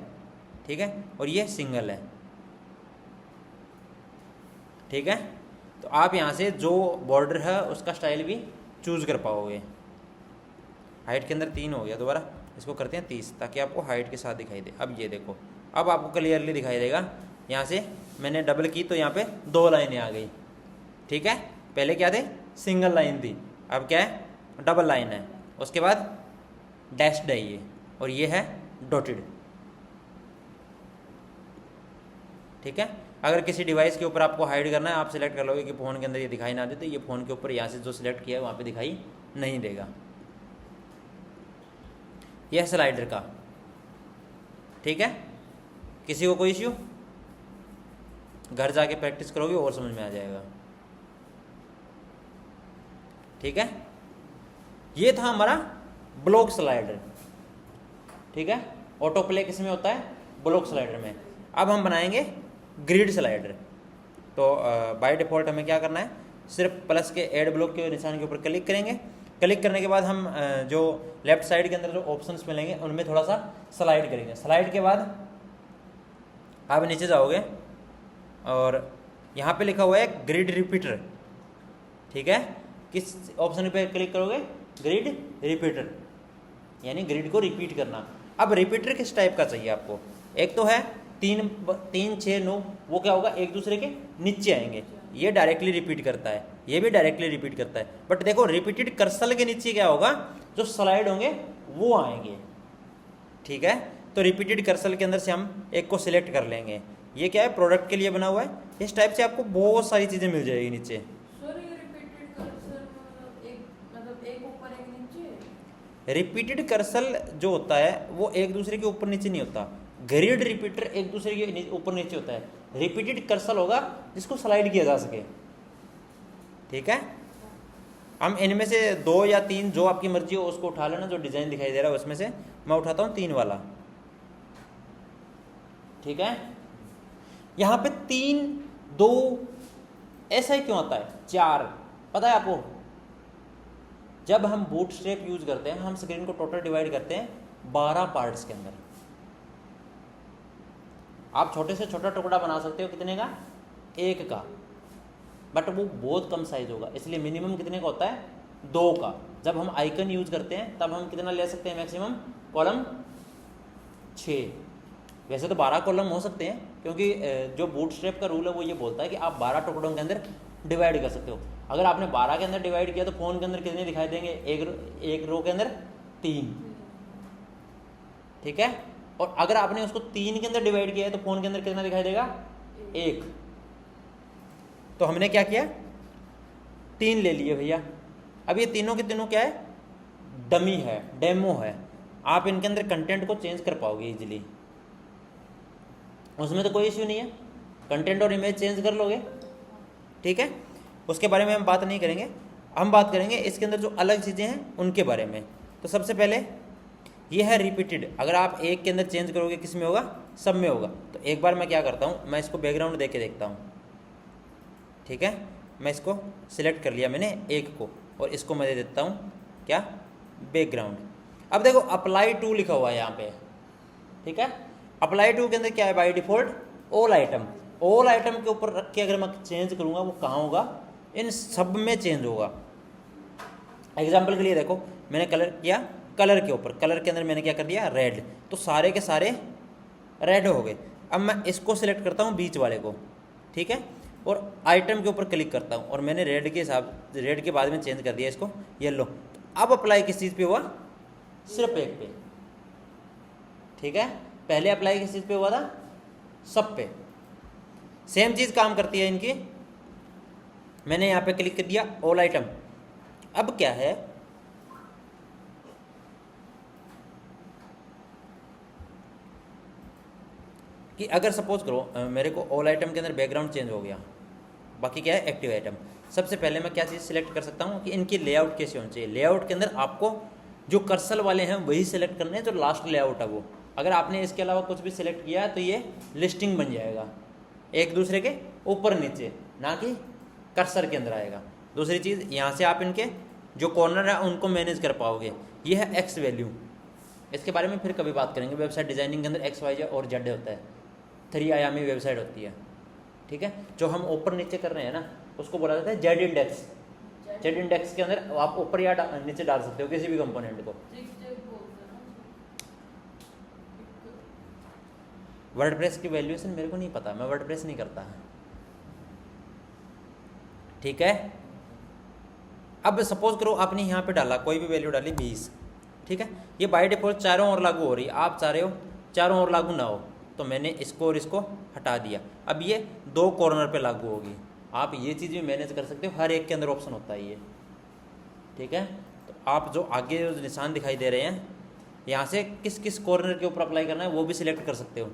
ठीक है, और ये सिंगल है, ठीक है। तो आप यहाँ से जो बॉर्डर है उसका स्टाइल भी चूज़ कर पाओगे। हाइट के अंदर 3 हो गया, दोबारा इसको करते हैं 30, ताकि आपको हाइट के साथ दिखाई दे। अब ये देखो, अब आपको क्लियरली दिखाई देगा। यहाँ से मैंने डबल की तो यहाँ पे 2 लाइनें आ गई, ठीक है। पहले क्या थे, सिंगल लाइन थी, अब क्या है, डबल लाइन है। उसके बाद डैश्ड है ये, और ये है डॉटेड, ठीक है। अगर किसी डिवाइस के ऊपर आपको हाइड करना है, आप सिलेक्ट कर लोगे कि फ़ोन के अंदर ये दिखाई ना दे, तो ये फ़ोन के ऊपर यहाँ से जो सिलेक्ट किया है वहाँ पे दिखाई नहीं देगा। यह स्लाइडर का, ठीक है। किसी को कोई इश्यू, घर जाके प्रैक्टिस करोगे और समझ में आ जाएगा, ठीक है। ये था हमारा ब्लॉक स्लाइडर, ठीक है। ऑटो प्ले किस में होता है, ब्लॉक स्लाइडर में। अब हम बनाएंगे ग्रिड स्लाइडर। तो बाय डिफ़ॉल्ट हमें क्या करना है, सिर्फ प्लस के ऐड ब्लॉक के निशान के ऊपर क्लिक करेंगे। क्लिक करने के बाद हम जो लेफ्ट साइड के अंदर जो ऑप्शंस मिलेंगे उनमें थोड़ा सा स्लाइड करेंगे। स्लाइड के बाद आप नीचे जाओगे और यहाँ पे लिखा हुआ है ग्रिड रिपीटर, ठीक है। किस ऑप्शन पे क्लिक करोगे, ग्रिड रिपीटर, यानी ग्रिड को रिपीट करना। अब रिपीटर किस टाइप का चाहिए आपको, एक तो है 3, 6, 9, वो क्या होगा, एक दूसरे के नीचे आएंगे, ये डायरेक्टली रिपीट करता है, ये भी डायरेक्टली रिपीट करता है। बट देखो रिपीटेड कर्सर के नीचे क्या होगा, जो स्लाइड होंगे वो आएंगे, ठीक है। तो रिपीटेड कर्सर के अंदर से हम एक को सिलेक्ट कर लेंगे। ये क्या है, प्रोडक्ट के लिए बना हुआ है। इस टाइप से आपको बहुत सारी चीज़ें मिल जाएगी नीचे। रिपीटेड कर्सर जो होता है वो एक दूसरे के ऊपर नीचे नहीं होता, ग्रिड रिपीटर एक दूसरे के ऊपर नीचे होता है। रिपीटेड कर्सर होगा जिसको स्लाइड किया जा सके, ठीक है। हम इनमें से 2 या 3 जो आपकी मर्जी हो उसको उठा लेना, जो डिज़ाइन दिखाई दे रहा है उसमें से मैं उठाता हूँ 3 वाला, ठीक है। यहाँ पे 3, 2 ऐसा ही क्यों आता है, 4, पता है आपको, जब हम बूटस्ट्रैप यूज करते हैं हम स्क्रीन को टोटल डिवाइड करते हैं 12 पार्ट्स के अंदर। आप छोटे से छोटा टुकड़ा बना सकते हो, कितने का, 1 का, बट वो बहुत कम साइज होगा, इसलिए मिनिमम कितने का होता है, 2 का। जब हम आइकन यूज करते हैं तब हम कितना ले सकते हैं, मैक्सिमम कॉलम 6। वैसे तो 12 कॉलम हो सकते हैं, क्योंकि जो बूटस्ट्रैप का रूल है वो ये बोलता है कि आप 12 टुकड़ों के अंदर डिवाइड कर सकते हो। अगर आपने 12 के अंदर डिवाइड किया तो फ़ोन के अंदर कितने दिखाई देंगे, एक रो के अंदर 3, ठीक है। और अगर आपने उसको 3 के अंदर डिवाइड किया है तो फ़ोन के अंदर कितना दिखाई देगा, 1। तो हमने क्या किया, 3 ले लिए भैया। अब ये तीनों के तीनों क्या है, डमी है, डेमो है। आप इनके अंदर कंटेंट को चेंज कर पाओगे इजीली, उसमें तो कोई इश्यू नहीं है, कंटेंट और इमेज चेंज कर लोगे, ठीक है। उसके बारे में हम बात नहीं करेंगे, हम बात करेंगे इसके अंदर जो अलग चीज़ें हैं उनके बारे में। तो सबसे पहले ये है रिपीटेड। अगर आप एक के अंदर चेंज करोगे किस में होगा, सब में होगा। तो एक बार मैं क्या करता हूँ, मैं इसको बैकग्राउंड दे के देखता हूँ, ठीक है। मैं इसको सिलेक्ट कर लिया मैंने एक को, और इसको मैं दे देता हूँ क्या, बैकग्राउंड। अब देखो अप्लाई टू लिखा हुआ है यहाँ पे, ठीक है। अप्लाई टू के अंदर क्या है, by default all item. All item के ऊपर रख के अगर मैं चेंज करूँगा वो कहाँ होगा, इन सब में चेंज होगा। एग्जाम्पल के लिए देखो, मैंने कलर किया, कलर के ऊपर, कलर के अंदर मैंने क्या कर दिया, रेड, तो सारे के सारे रेड हो गए। अब मैं इसको सिलेक्ट करता हूँ बीच वाले को, ठीक है, और आइटम के ऊपर क्लिक करता हूँ, और मैंने रेड के हिसाब, रेड के बाद में चेंज कर दिया इसको येलो। अब अप्लाई किस चीज़ पे हुआ, सिर्फ एक पे, ठीक है। पहले अप्लाई किस चीज़ पे हुआ था, सब पे। सेम चीज़ काम करती है इनकी। मैंने यहाँ पे क्लिक कर दिया ऑल आइटम। अब क्या है, कि अगर सपोज करो मेरे को ऑल आइटम के अंदर बैकग्राउंड चेंज हो गया, बाकी क्या है एक्टिव आइटम। सबसे पहले मैं क्या चीज़ सिलेक्ट कर सकता हूँ कि इनकी लेआउट कैसे होनी चाहिए। लेआउट के अंदर आपको जो कर्सर वाले हैं वही सिलेक्ट करने हैं, जो लास्ट लेआउट है वो। अगर आपने इसके अलावा कुछ भी सिलेक्ट किया है तो ये लिस्टिंग बन जाएगा, एक दूसरे के ऊपर नीचे, ना कि कर्सर के अंदर आएगा। दूसरी चीज़, यहाँ से आप इनके जो कॉर्नर है उनको मैनेज कर पाओगे। ये है एक्स वैल्यू, इसके बारे में फिर कभी बात करेंगे। वेबसाइट डिज़ाइनिंग के अंदर एक्स वाई और जेड होता है, 3 आयामी वेबसाइट होती है, ठीक है। जो हम ऊपर नीचे कर रहे हैं ना उसको बोला जाता है जेड इंडेक्स। जेड इंडेक्स के अंदर आप ऊपर या नीचे डाल सकते हो किसी भी कंपोनेंट को। वर्डप्रेस की वैल्यूएशन मेरे को नहीं पता, मैं वर्डप्रेस नहीं करता, ठीक है। अब सपोज करो आपने यहाँ पे डाला, कोई भी वैल्यू डाली 20, ठीक है। ये बाय डिफॉल्ट चारों ओर लागू हो रही है, आप चाह रहे हो चारों ओर लागू ना हो, तो मैंने इसको और इसको हटा दिया। अब ये 2 कॉर्नर पे लागू होगी। आप ये चीज़ भी मैनेज कर सकते हो, हर एक के अंदर ऑप्शन होता है ये, ठीक है। तो आप जो आगे जो निशान दिखाई दे रहे हैं, यहाँ से किस किस कॉर्नर के ऊपर अप्लाई करना है वो भी सिलेक्ट कर सकते हो।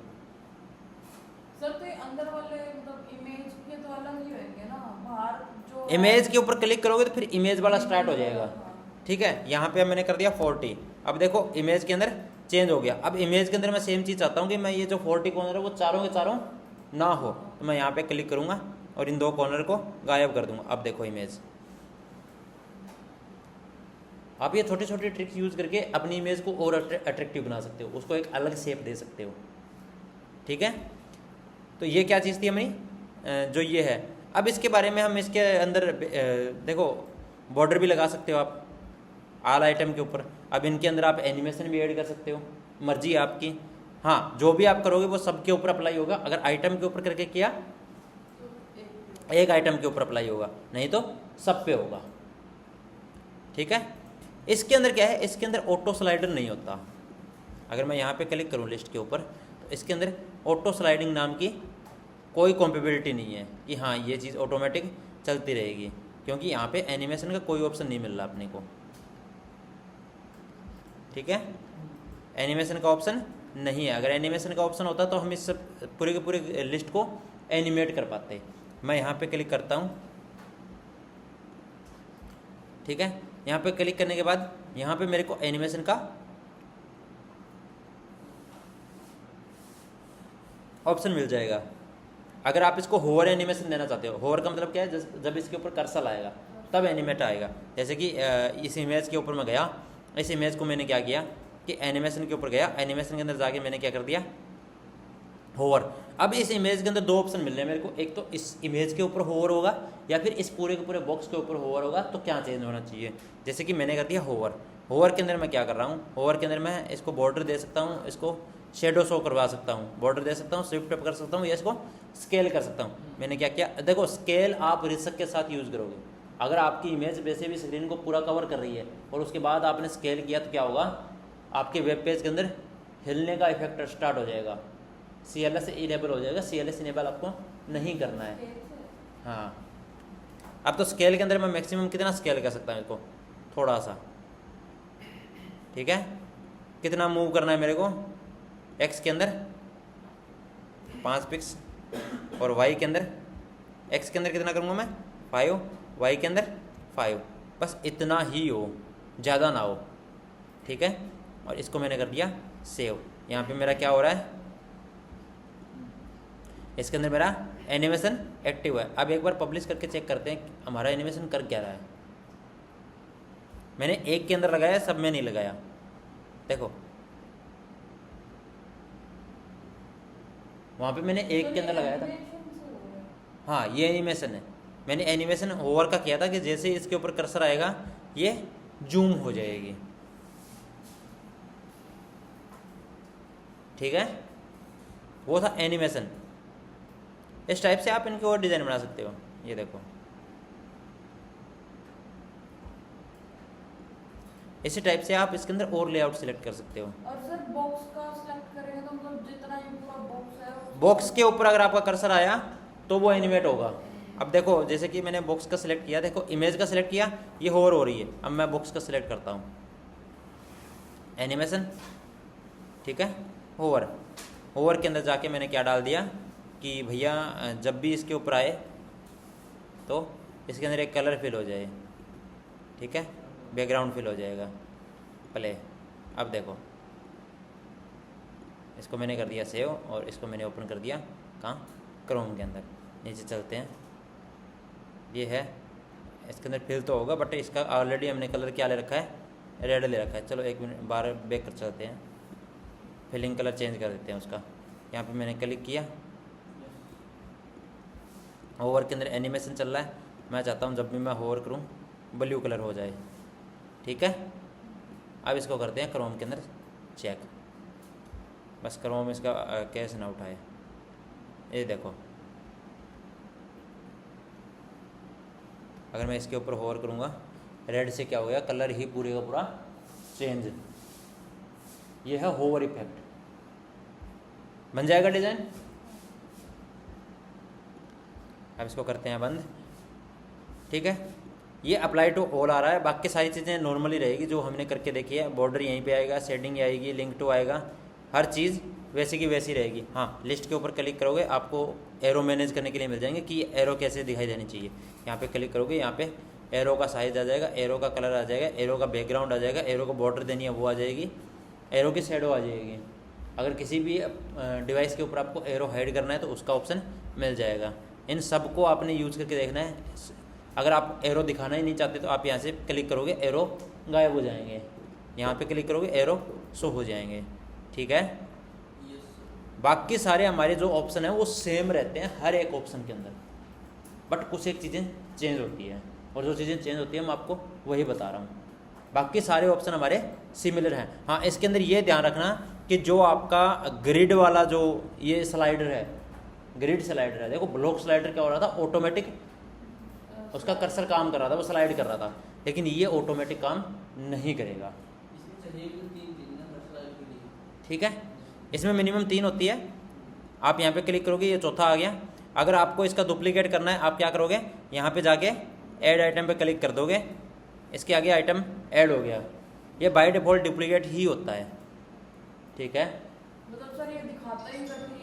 सर तो अंदर वाले मतलब इमेज के तो अलग ही होंगे ना, बाहर जो इमेज के ऊपर क्लिक करोगे तो फिर इमेज वाला स्टार्ट हो जाएगा, ठीक है। यहाँ पे मैंने कर दिया 40। अब देखो इमेज के अंदर चेंज हो गया। अब इमेज के अंदर मैं सेम चीज़ चाहता हूँ कि मैं ये जो 40 कॉर्नर है वो चारों के चारों ना हो, तो मैं यहाँ पे क्लिक करूँगा और इन 2 कॉर्नर को गायब कर दूँगा। अब देखो इमेज, आप ये छोटी छोटी ट्रिक्स यूज़ करके अपनी इमेज को और अट्रैक्टिव बना सकते हो, उसको एक अलग शेप दे सकते हो, ठीक है। तो ये क्या चीज़ थी हमारी, जो ये है। अब इसके बारे में हम इसके अंदर देखो बॉर्डर भी लगा सकते हो आप ऑल आइटम के ऊपर। अब इनके अंदर आप एनिमेशन भी ऐड कर सकते हो, मर्जी है आपकी। हाँ, जो भी आप करोगे वो सबके ऊपर अप्लाई होगा। अगर आइटम के ऊपर करके किया एक आइटम के ऊपर अप्लाई होगा, नहीं तो सब पे होगा, ठीक है। इसके अंदर क्या है, इसके अंदर ऑटो स्लाइडर नहीं होता। अगर मैं यहाँ पे क्लिक करूँ लिस्ट के ऊपर, तो इसके अंदर ऑटो स्लाइडिंग नाम की कोई कॉम्पेबिलिटी नहीं है कि हाँ ये चीज़ ऑटोमेटिक चलती रहेगी, क्योंकि यहाँ पे एनिमेशन का कोई ऑप्शन नहीं मिल रहा अपने को, ठीक है। एनिमेशन का ऑप्शन नहीं है। अगर एनिमेशन का ऑप्शन होता तो हम इस पूरे के पूरे लिस्ट को एनिमेट कर पाते। मैं यहाँ पे क्लिक करता हूँ, ठीक है। यहाँ पे क्लिक करने के बाद यहाँ पे मेरे को एनिमेशन का ऑप्शन मिल जाएगा। अगर आप इसको होवर एनिमेशन देना चाहते हो, होवर का मतलब क्या है, जब इसके ऊपर कर्सर आएगा तब एनिमेट आएगा। जैसे कि इस इमेज के ऊपर मैं गया, इस इमेज को मैंने क्या किया कि एनिमेशन के ऊपर गया, एनिमेशन के अंदर जाके मैंने क्या कर दिया, होवर। अब इस इमेज के अंदर 2 ऑप्शन मिल रहे हैं मेरे को, एक तो इस इमेज के ऊपर होवर होगा या फिर इस पूरे के पूरे बॉक्स के ऊपर होवर होगा। तो क्या चेंज होना चाहिए, जैसे कि मैंने कर दिया होवर। होवर के अंदर मैं क्या कर रहा हूँ, होवर के अंदर मैं इसको बॉर्डर दे सकता हूँ, इसको शेडो शो करवा सकता हूँ, बॉर्डर दे सकता हूँ, शिफ्ट कर सकता हूँ, या इसको स्केल कर सकता हूँ। मैंने क्या किया, देखो स्केल आप रिसक के साथ यूज़ करोगे। अगर आपकी इमेज वैसे भी स्क्रीन को पूरा कवर कर रही है और उसके बाद आपने स्केल किया तो क्या होगा, आपके वेब पेज के अंदर हिलने का इफेक्ट स्टार्ट हो जाएगा, CLS इनेबल हो जाएगा। CLS इनेबल आपको नहीं करना है। हाँ, अब तो स्केल के अंदर मैं मैक्सिमम कितना स्केल कर सकता हूँ इसको, थोड़ा सा, ठीक है। कितना मूव करना है मेरे को, एक्स के अंदर 5 पिक्स और वाई के अंदर, एक्स के अंदर कितना करूँगा मैं 5, वाई के अंदर 5, बस इतना ही हो, ज़्यादा ना हो, ठीक है। और इसको मैंने कर दिया सेव। यहाँ पे मेरा क्या हो रहा है, इसके अंदर मेरा एनिमेशन एक्टिव है। अब एक बार पब्लिश करके चेक करते हैं हमारा एनिमेशन कर क्या रहा है। मैंने एक के अंदर लगाया, सब में नहीं लगाया, देखो वहाँ पे मैंने एक के अंदर लगाया था। हाँ ये एनिमेशन है, मैंने एनिमेशन होवर का किया था कि जैसे इसके ऊपर कर्सर आएगा ये जूम हो जाएगी, ठीक है, वो था एनिमेशन। इस टाइप से आप इनके और डिज़ाइन बना सकते हो। ये देखो इसी टाइप से आप इसके अंदर और लेआउट सिलेक्ट कर सकते हो। और सर बॉक्स का सिलेक्ट करेंगे तो मतलब जितना ये पूरा बॉक्स है बॉक्स के ऊपर अगर आपका कर्सर आया तो वो एनिमेट होगा। अब देखो जैसे कि मैंने बॉक्स का सिलेक्ट किया, देखो इमेज का सिलेक्ट किया, ये होवर हो रही है। अब मैं बॉक्स का सिलेक्ट करता हूँ, एनिमेशन, ठीक है, होवर। होवर के अंदर जाके मैंने क्या डाल दिया कि भैया जब भी इसके ऊपर आए तो इसके अंदर एक कलर फिल हो जाए, ठीक है, बैकग्राउंड फिल हो जाएगा, प्ले। अब देखो इसको मैंने कर दिया सेव और इसको मैंने ओपन कर दिया कहाँ, क्रोम के अंदर। नीचे चलते हैं, ये है, इसके अंदर फिल तो होगा बट इसका ऑलरेडी हमने कलर क्या ले रखा है, रेड ले रखा है। चलो एक मिनट बार बैक कर चलते हैं, फिलिंग कलर चेंज कर देते हैं उसका। यहाँ पे मैंने क्लिक किया, होवर के अंदर एनिमेशन चल रहा है, मैं चाहता हूँ जब भी मैं होवर करूँ ब्लू कलर हो जाए, ठीक है। अब इसको करते हैं क्रोम के अंदर चेक, बस क्रोम इसका कैश ना उठाए। ये देखो अगर मैं इसके ऊपर होवर करूँगा, रेड से क्या हो गया, कलर ही पूरे का पूरा चेंज। ये है होवर इफेक्ट, बन जाएगा डिज़ाइन। अब इसको करते हैं बंद, ठीक है। ये अप्लाई टू ऑल आ रहा है, बाकी सारी चीज़ें नॉर्मली रहेगी जो हमने करके देखी है। बॉर्डर यहीं पे आएगा, शेडिंग आएगी, लिंक टू आएगा, हर चीज़ वैसी की वैसी रहेगी। हाँ लिस्ट के ऊपर क्लिक करोगे आपको एरो मैनेज करने के लिए मिल जाएंगे कि एरो कैसे दिखाई देनी चाहिए। यहाँ पे क्लिक करोगे, यहाँ पे एरो का साइज आ जाएगा, एरो का कलर आ जाएगा, एरो का बैकग्राउंड आ जाएगा, एरो को बॉर्डर देनी है वो आ जाएगी, एरो की शेडो आ जाएगी। अगर किसी भी डिवाइस के ऊपर आपको एरो हाइड करना है तो उसका ऑप्शन मिल जाएगा। इन सब को आपने यूज करके देखना है। अगर आप एरो दिखाना ही नहीं चाहते तो आप यहाँ से क्लिक करोगे, एरो गायब हो जाएंगे। यहाँ पे क्लिक करोगे, एरो शो हो जाएंगे, ठीक है। बाकी सारे हमारे जो ऑप्शन है वो सेम रहते हैं हर एक ऑप्शन के अंदर, बट कुछ एक चीज़ें चेंज होती है, और जो चीज़ें चेंज होती है मैं आपको वही बता रहा हूँ। बाकी सारे ऑप्शन हमारे सिमिलर हैं। हाँ इसके अंदर ये ध्यान रखना कि जो आपका ग्रिड वाला जो ये स्लाइडर है, ग्रिड स्लाइडर है, देखो ब्लॉक स्लाइडर क्या हो रहा था, ऑटोमेटिक उसका कर्सर काम कर रहा था, वो स्लाइड कर रहा था, लेकिन ये ऑटोमेटिक काम नहीं करेगा, ठीक है। इसमें मिनिमम 3 होती है। आप यहाँ पे क्लिक करोगे, ये चौथा आ गया। अगर आपको इसका डुप्लीकेट करना है आप क्या करोगे, यहाँ पे जाके ऐड आइटम पे क्लिक कर दोगे, इसके आगे आइटम ऐड हो गया। ये बाय डिफ़ॉल्ट डुप्लीकेट ही होता है, ठीक है। मतलब सर ये दिखाता ही करती,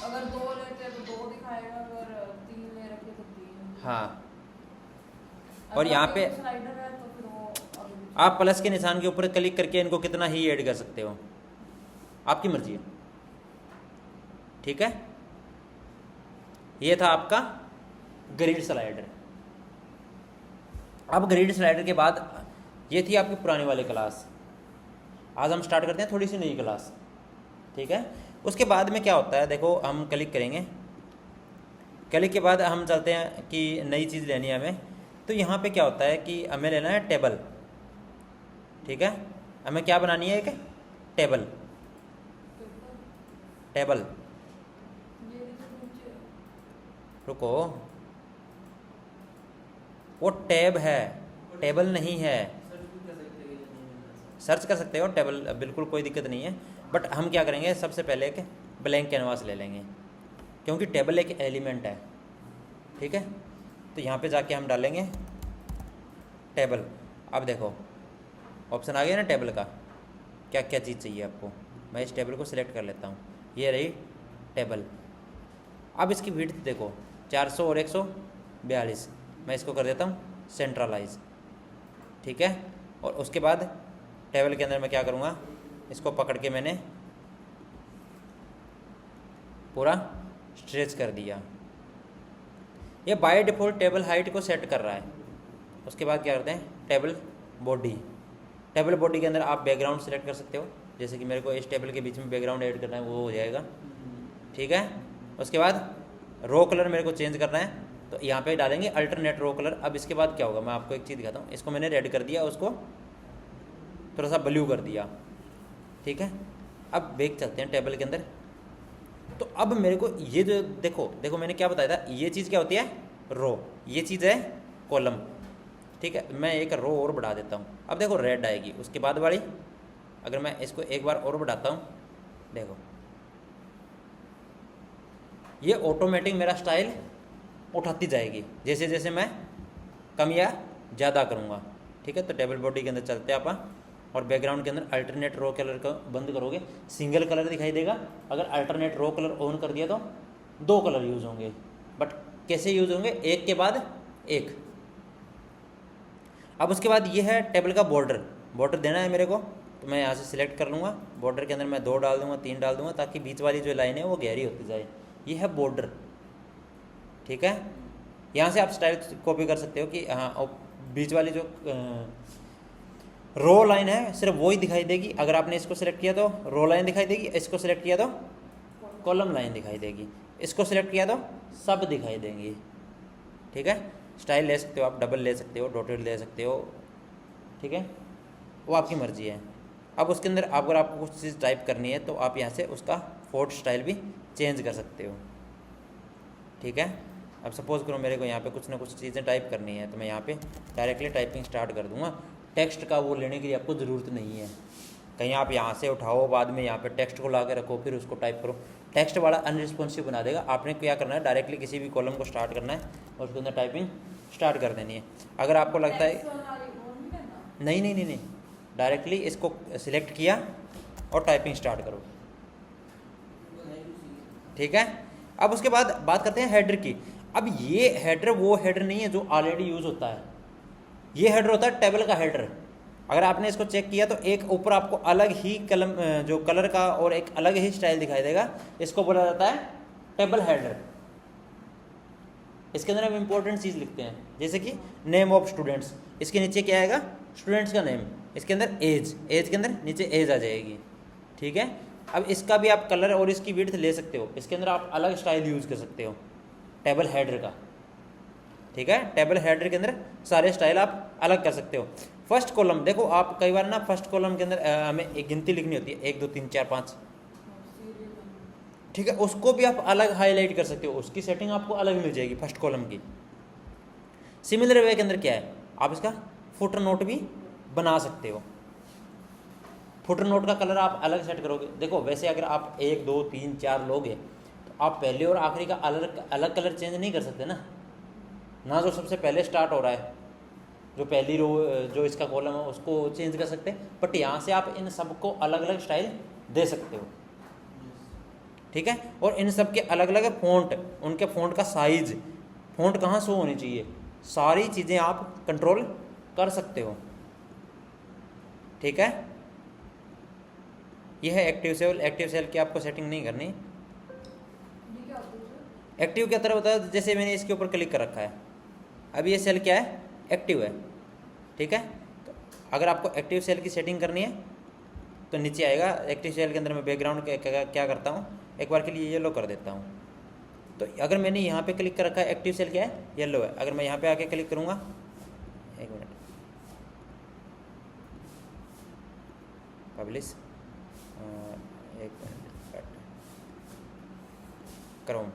अगर 2 लेते हैं तो 2 दिखाएगा, अगर 3 ले रखे तो 3। हाँ और यहाँ पे स्लाइडर है तो फिर वो आप प्लस के निशान के ऊपर क्लिक करके इनको कितना ही ऐड कर सकते हो, आपकी मर्जी है, ठीक है। ये था आपका ग्रिड स्लाइडर। अब ग्रिड स्लाइडर के बाद ये थी आपकी पुरानी वाली क्लास। आज हम स्टार्ट करते हैं थोड़ी सी नई क्लास, ठीक है। उसके बाद में क्या होता है, देखो हम क्लिक करेंगे, क्लिक के बाद हम चलते हैं कि नई चीज़ लेनी है हमें। तो यहाँ पे क्या होता है कि हमें लेना है टेबल, ठीक है। हमें क्या बनानी है, एक टेबल, टेबल। रुको, वो टैब है, टेबल नहीं है। सर्च कर सकते हो टेबल, बिल्कुल कोई दिक्कत नहीं है। बट हम क्या करेंगे, सबसे पहले एक ब्लैंक कैनवास ले लेंगे, क्योंकि टेबल एक एलिमेंट है, ठीक है। तो यहाँ पे जाके हम डालेंगे टेबल। अब देखो ऑप्शन आ गया ना टेबल का, क्या क्या चीज़ चाहिए आपको। मैं इस टेबल को सिलेक्ट कर लेता हूँ, ये रही टेबल। अब इसकी विड्थ देखो 400 और 142, मैं इसको कर देता हूँ सेंट्रलाइज। ठीक है, और उसके बाद टेबल के अंदर मैं क्या करूँगा, इसको पकड़ के मैंने पूरा स्ट्रेच कर दिया। ये बाय डिफ़ॉल्ट टेबल हाइट को सेट कर रहा है। उसके बाद क्या करते हैं, टेबल बॉडी। टेबल बॉडी के अंदर आप बैकग्राउंड सेलेक्ट कर सकते हो, जैसे कि मेरे को इस टेबल के बीच में बैकग्राउंड ऐड करना है, वो हो जाएगा। ठीक है, उसके बाद रो कलर मेरे को चेंज करना है, तो यहाँ पे डालेंगे अल्टरनेट रो कलर। अब इसके बाद क्या होगा, मैं आपको एक चीज़ दिखाता हूँ। इसको मैंने रेड कर दिया, उसको थोड़ा सा ब्लू कर दिया। ठीक है, अब बैक चलते हैं टेबल के अंदर। तो अब मेरे को ये जो देखो मैंने क्या बताया था, ये चीज़ क्या होती है, रो, ये चीज़ है कॉलम। ठीक है, मैं एक रो और बढ़ा देता हूँ। अब देखो रेड आएगी, उसके बाद वाली अगर मैं इसको एक बार और बढ़ाता हूँ, देखो ये ऑटोमेटिक मेरा स्टाइल उठाती जाएगी जैसे जैसे मैं कम या ज़्यादा करूँगा। ठीक है, तो टेबल बॉडी के अंदर चलते हैं आप, और बैकग्राउंड के अंदर अल्टरनेट रो कलर का बंद करोगे, सिंगल कलर दिखाई देगा। अगर अल्टरनेट रो कलर ऑन कर दिया तो 2 कलर यूज़ होंगे, बट कैसे यूज़ होंगे, एक के बाद एक। अब उसके बाद ये है टेबल का बॉर्डर देना है मेरे को, तो मैं यहाँ से सिलेक्ट कर लूँगा। बॉर्डर के अंदर मैं 2 डाल दूँगा, 3 डाल दूँगा, ताकि बीच वाली जो लाइन है वो गहरी होती जाए। ये है बॉर्डर। ठीक है, यहाँ से आप स्टाइल कॉपी कर सकते हो कि हाँ, और बीच वाली जो रो लाइन है सिर्फ वो ही दिखाई देगी। अगर आपने इसको सिलेक्ट किया तो रो लाइन दिखाई देगी, इसको सिलेक्ट किया तो कॉलम लाइन दिखाई देगी, इसको सिलेक्ट किया तो सब दिखाई देंगी। ठीक है, स्टाइल ले सकते हो आप, डबल ले सकते हो, डॉटेड ले सकते हो। ठीक है, वो आपकी मर्जी है। अब उसके अंदर अगर आपको कुछ चीज़ टाइप करनी है तो आप यहाँ से उसका फोर्ट स्टाइल भी चेंज कर सकते हो। ठीक है, अब सपोज़ करो मेरे को यहाँ पे कुछ ना कुछ चीज़ें टाइप करनी है, तो मैं यहाँ पे डायरेक्टली टाइपिंग स्टार्ट कर दूँगा। टेक्स्ट का वो लेने के लिए आपको ज़रूरत नहीं है, कहीं आप यहाँ से उठाओ, बाद में यहाँ पे टेक्स्ट को ला के रखो, फिर उसको टाइप करो। टेक्स्ट वाला अनरिस्पॉन्सिव बना देगा। आपने क्या करना है, डायरेक्टली किसी भी कॉलम को स्टार्ट करना है और उसके अंदर टाइपिंग स्टार्ट कर देनी है। अगर आपको लगता है नहीं, डायरेक्टली इसको सिलेक्ट किया और टाइपिंग स्टार्ट करो। ठीक है, अब उसके बाद बात करते हैं हेडर की। अब ये हेडर वो हेडर नहीं है जो ऑलरेडी यूज़ होता है, ये हेडर होता है टेबल का हेडर। अगर आपने इसको चेक किया तो एक ऊपर आपको अलग ही जो कलर का और एक अलग ही स्टाइल दिखाई देगा, इसको बोला जाता है टेबल हेडर। इसके अंदर हम इंपॉर्टेंट चीज़ लिखते हैं, जैसे कि नेम ऑफ स्टूडेंट्स, इसके नीचे क्या आएगा, स्टूडेंट्स का नेम, इसके अंदर एज के अंदर नीचे एज आ जाएगी। ठीक है, अब इसका भी आप कलर और इसकी विड्थ ले सकते हो, इसके अंदर आप अलग स्टाइल यूज़ कर सकते हो टेबल हेडर का। ठीक है, टेबल हेडर के अंदर सारे स्टाइल आप अलग कर सकते हो। फर्स्ट कॉलम देखो, आप कई बार ना फर्स्ट कॉलम के अंदर हमें एक गिनती लिखनी होती है, 1 2 3 4 5। ठीक है, उसको भी आप अलग हाईलाइट कर सकते हो, उसकी सेटिंग आपको अलग मिल जाएगी फर्स्ट कॉलम की। सिमिलर वे के अंदर क्या है, आप इसका फुटर नोट भी बना सकते हो। फुटर नोट का कलर आप अलग सेट करोगे। देखो वैसे अगर आप 1 2 3 4 लोगे तो आप पहले और आखिरी का अलग कलर चेंज नहीं कर सकते ना जो सबसे पहले स्टार्ट हो रहा है, जो पहली रो जो इसका कॉलम है उसको चेंज कर सकते हैं, बट यहाँ से आप इन सबको अलग अलग स्टाइल दे सकते हो। ठीक है, और इन सब के अलग अलग फ़ॉन्ट, उनके फ़ॉन्ट का साइज, फ़ॉन्ट कहाँ शो होनी चाहिए, सारी चीज़ें आप कंट्रोल कर सकते हो। ठीक है, यह है एक्टिव सेल। एक्टिव सेल की आपको सेटिंग नहीं करनी। एक्टिव क्या तरह होता है, जैसे मैंने इसके ऊपर क्लिक कर रखा है, अब ये सेल क्या है, एक्टिव है। ठीक है, तो अगर आपको एक्टिव सेल की सेटिंग करनी है तो नीचे आएगा एक्टिव सेल के अंदर। मैं बैकग्राउंड क्या करता हूँ, एक बार के लिए येलो कर देता हूँ। तो अगर मैंने यहाँ पे क्लिक कर रखा है, एक्टिव सेल क्या है, येलो है। अगर मैं यहाँ पे आके क्लिक करूँगा, एक मिनट, पब्लिश, एक मिनट, क्रोम,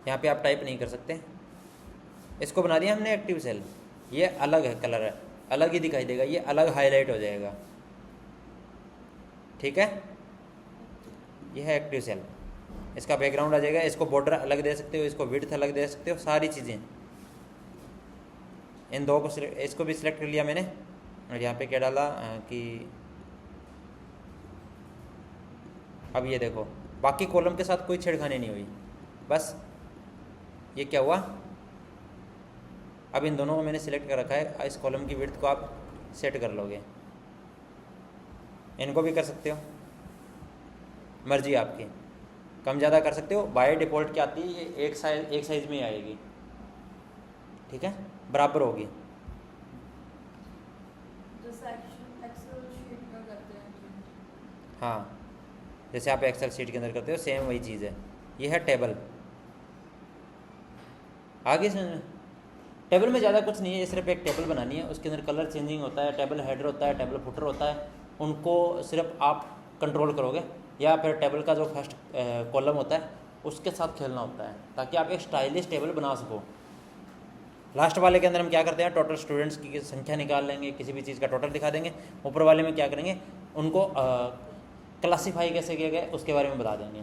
यहाँ पे आप टाइप नहीं कर सकते, इसको बना दिया हमने एक्टिव सेल। ये अलग है, कलर है अलग ही दिखाई देगा, ये अलग हाईलाइट हो जाएगा। ठीक है, ये है एक्टिव सेल, इसका बैकग्राउंड आ जाएगा। इसको बॉर्डर अलग दे सकते हो, इसको विड्थ अलग दे सकते हो, सारी चीज़ें। इन दो को इसको भी सिलेक्ट कर लिया मैंने, और यहाँ पे क्या डाला कि अब ये देखो बाकी कॉलम के साथ कोई छेड़खानी नहीं हुई, बस ये क्या हुआ, अब इन दोनों को मैंने सिलेक्ट कर रखा है। इस कॉलम की विड्थ को आप सेट कर लोगे, इनको भी कर सकते हो, मर्जी आपकी, कम ज़्यादा कर सकते हो। बाय डिफ़ॉल्ट क्या आती है, ये एक साइज में ही आएगी, ठीक है, बराबर होगी। हाँ, जैसे आप एक्सेल शीट के अंदर करते हो सेम वही चीज़ है। ये है टेबल, आगे से टेबल में ज़्यादा कुछ नहीं है, ये सिर्फ एक टेबल बनानी है, उसके अंदर कलर चेंजिंग होता है, टेबल हेडर होता है, टेबल फुटर होता है, उनको सिर्फ आप कंट्रोल करोगे, या फिर टेबल का जो फर्स्ट कॉलम होता है उसके साथ खेलना होता है, ताकि आप एक स्टाइलिश टेबल बना सको। लास्ट वाले के अंदर हम क्या करते हैं, टोटल स्टूडेंट्स की संख्या निकाल लेंगे, किसी भी चीज़ का टोटल दिखा देंगे। ऊपर वाले में क्या करेंगे, उनको क्लासीफाई कैसे किया गया उसके बारे में बता देंगे।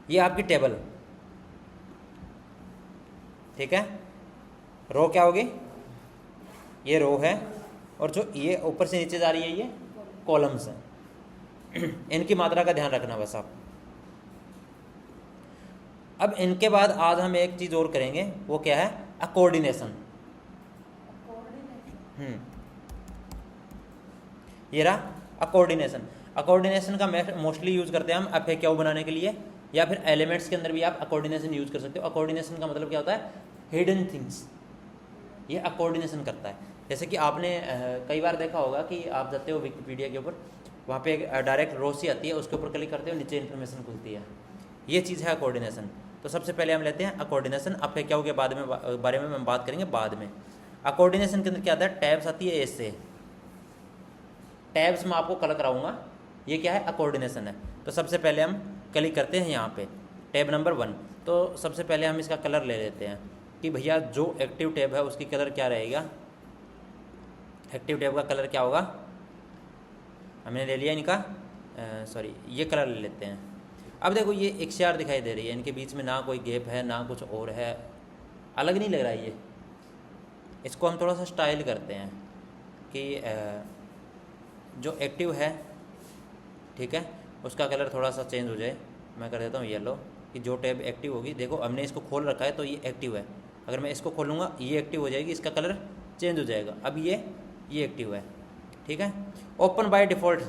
ये आपकी टेबल, ठीक है, रो क्या होगी, ये रो है, और जो ये ऊपर से नीचे जा रही है ये कॉलम्स हैं। इनकी मात्रा का ध्यान रखना बस आप। अब इनके बाद आज हम एक चीज़ और करेंगे, वो क्या है, कोऑर्डिनेशन। ये रहा कोऑर्डिनेशन। कोऑर्डिनेशन का मोस्टली यूज़ करते हैं हम FAQ बनाने के लिए, या फिर एलिमेंट्स के अंदर भी आप कोऑर्डिनेशन यूज़ कर सकते हो। कोऑर्डिनेशन का मतलब क्या होता है, हिडन थिंग्स, ये कोऑर्डिनेशन करता है। जैसे कि आपने कई बार देखा होगा कि आप जाते हो विकिपीडिया के ऊपर, वहाँ पे एक डायरेक्ट रो सी आती है, उसके ऊपर क्लिक करते हो, नीचे इन्फॉर्मेशन खुलती है, ये चीज़ है कोऑर्डिनेशन। तो सबसे पहले हम लेते हैं कोऑर्डिनेशन। FAQ के बारे में हम बात करेंगे बाद में। कोऑर्डिनेशन के अंदर क्या आता है, टैब्स आती है, ऐसे टैब्स में आपको कलर कराऊंगा, ये क्या है, कोऑर्डिनेशन है। तो सबसे पहले हम क्लिक करते हैं यहाँ पे टैब नंबर 1। तो सबसे पहले हम इसका कलर ले लेते हैं कि भैया जो एक्टिव टैब है उसकी कलर क्या रहेगा, एक्टिव टैब का कलर क्या होगा, हमने ले लिया इनका, सॉरी ये कलर ले लेते हैं। अब देखो ये XR दिखाई दे रही है, इनके बीच में ना कोई गैप है ना कुछ और है, अलग नहीं लग रहा है ये। इसको हम थोड़ा सा स्टाइल करते हैं कि जो एक्टिव है, ठीक है, उसका कलर थोड़ा सा चेंज हो जाए। मैं कर देता हूँ येलो, कि जो टैब एक्टिव होगी, देखो हमने इसको खोल रखा है तो ये एक्टिव है, अगर मैं इसको खोलूँगा ये एक्टिव हो जाएगी, इसका कलर चेंज हो जाएगा। अब ये एक्टिव है, ठीक है। ओपन बाय डिफ़ॉल्ट,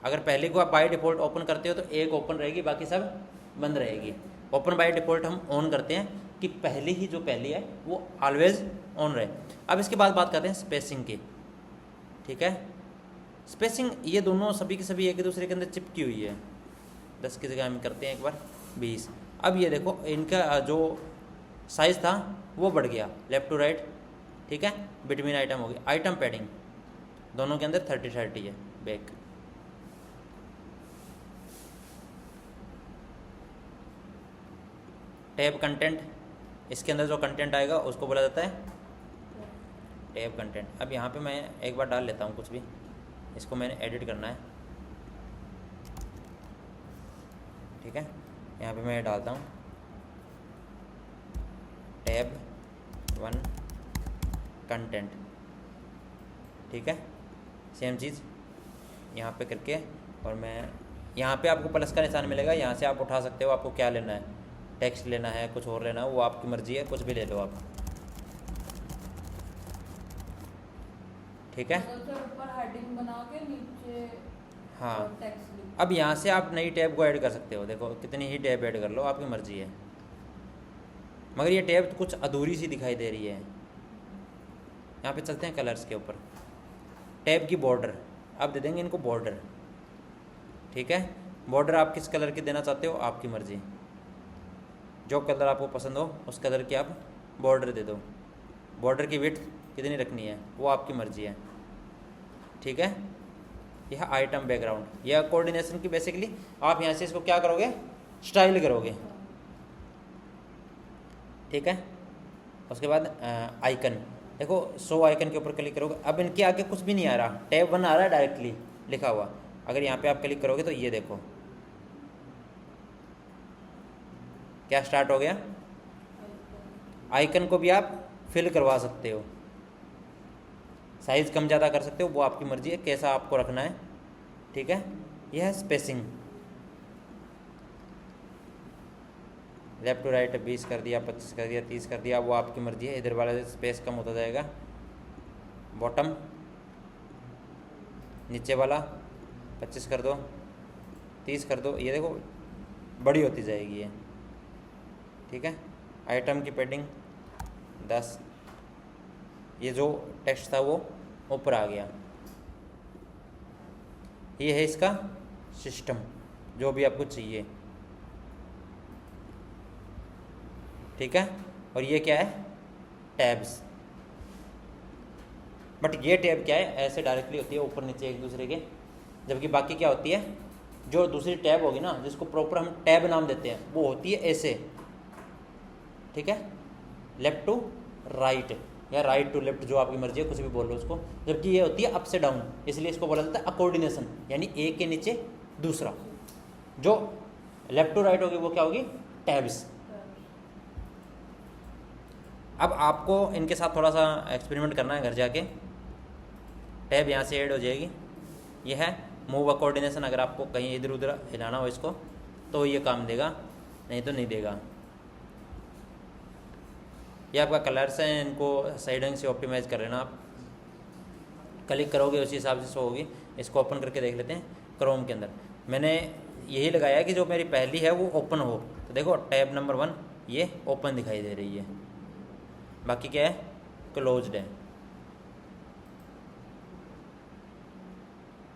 अगर पहले को आप बाय डिफ़ॉल्ट ओपन करते हो तो एक ओपन रहेगी, बाकी सब बंद रहेगी। ओपन बाय डिफ़ॉल्ट हम ऑन करते हैं कि पहली ही जो पहली है वो ऑलवेज ऑन रहे। अब इसके बाद बात करते हैं स्पेसिंग की, ठीक है। स्पेसिंग ये दोनों सभी के सभी एक दूसरे के अंदर चिपकी हुई है। 10 की जगह हम करते हैं एक बार 20। अब ये देखो इनका जो साइज़ था वो बढ़ गया लेफ़्ट टू राइट, ठीक है। बिटवीन आइटम हो गया, आइटम पैडिंग दोनों के अंदर 30-30 है। बैक टैब कंटेंट, इसके अंदर जो कंटेंट आएगा उसको बोला जाता है टैब कंटेंट। अब यहाँ पे मैं एक बार डाल लेता हूँ कुछ भी, इसको मैंने एडिट करना है, ठीक है। यहाँ पे मैं डालता हूँ टैब 1 कंटेंट, ठीक है। सेम चीज़ यहाँ पे करके, और मैं यहाँ पे आपको प्लस का निशान मिलेगा, यहाँ से आप उठा सकते हो, आपको क्या लेना है, टेक्स्ट लेना है, कुछ और लेना है, वो आपकी मर्ज़ी है, कुछ भी ले लो आप, ठीक है। ऊपर हेडिंग बना के नीचे हाँ, टेक्स्ट लिख। अब यहाँ से आप नई टैब को ऐड कर सकते हो, देखो कितनी ही टैब ऐड कर लो, आपकी मर्ज़ी है। मगर ये टैब कुछ अधूरी सी दिखाई दे रही है। यहाँ पे चलते हैं कलर्स के ऊपर, टैब की बॉर्डर आप दे देंगे इनको बॉर्डर, ठीक है। बॉर्डर आप किस कलर की देना चाहते हो, आपकी मर्ज़ी, जो कलर आपको पसंद हो उस कलर की आप बॉर्डर दे दो। बॉर्डर की विड्थ कितनी रखनी है वो आपकी मर्ज़ी है, ठीक है। यह आइटम बैकग्राउंड, यह कोऑर्डिनेशन की बेसिकली आप यहाँ से इसको क्या करोगे, स्टाइल करोगे, ठीक है। उसके बाद आइकन, देखो शो आइकन के ऊपर क्लिक करोगे, अब इनके आगे कुछ भी नहीं आ रहा, टैब 1 आ रहा है डायरेक्टली लिखा हुआ। अगर यहाँ पे आप क्लिक करोगे तो ये देखो क्या स्टार्ट हो गया, आइकन को भी आप फिल करवा सकते हो, साइज़ कम ज़्यादा कर सकते हो, वो आपकी मर्ज़ी है कैसा आपको रखना है। ठीक है, यह है स्पेसिंग। लेफ़्ट टू राइट 20 कर दिया, 25 कर दिया, 30 कर दिया, वो आपकी मर्ज़ी है। इधर वाला स्पेस कम होता जाएगा। बॉटम नीचे वाला 25 कर दो, 30 कर दो, ये देखो बड़ी होती जाएगी ये। ठीक है, आइटम की पैडिंग 10, ये जो टेक्स्ट था वो ऊपर आ गया। ये है इसका सिस्टम, जो भी आपको चाहिए। ठीक है, और ये क्या है, टैब्स। बट ये टैब क्या है, ऐसे डायरेक्टली होती है ऊपर नीचे एक दूसरे के, जबकि बाकी क्या होती है, जो दूसरी टैब होगी ना, जिसको प्रॉपर हम टैब नाम देते हैं, वो होती है ऐसे। ठीक है, लेफ्ट टू राइट या राइट टू लेफ्ट, जो आपकी मर्जी है, कुछ भी बोल लो उसको। जबकि ये होती है अप से डाउन, इसलिए इसको बोला जाता है अकोर्डिनेशन, यानी एक के नीचे दूसरा। जो लेफ्ट टू राइट होगी वो क्या होगी, टैब्स। अब आपको इनके साथ थोड़ा सा एक्सपेरिमेंट करना है घर जाके। टैब यहाँ से ऐड हो जाएगी, ये है मूव कोऑर्डिनेशन। अगर आपको कहीं इधर उधर हिलाना हो इसको तो ये काम देगा, नहीं तो नहीं देगा। ये आपका कलर्स हैं, इनको साइडिंग से ऑप्टिमाइज कर लेना आप। क्लिक करोगे उसी हिसाब से शो होगी। इसको ओपन करके देख लेते हैं क्रोम के अंदर। मैंने यही लगाया कि जो मेरी पहली है वो ओपन हो, तो देखो टैब नंबर 1 ये ओपन दिखाई दे रही है, बाकी क्या है, क्लोज्ड है।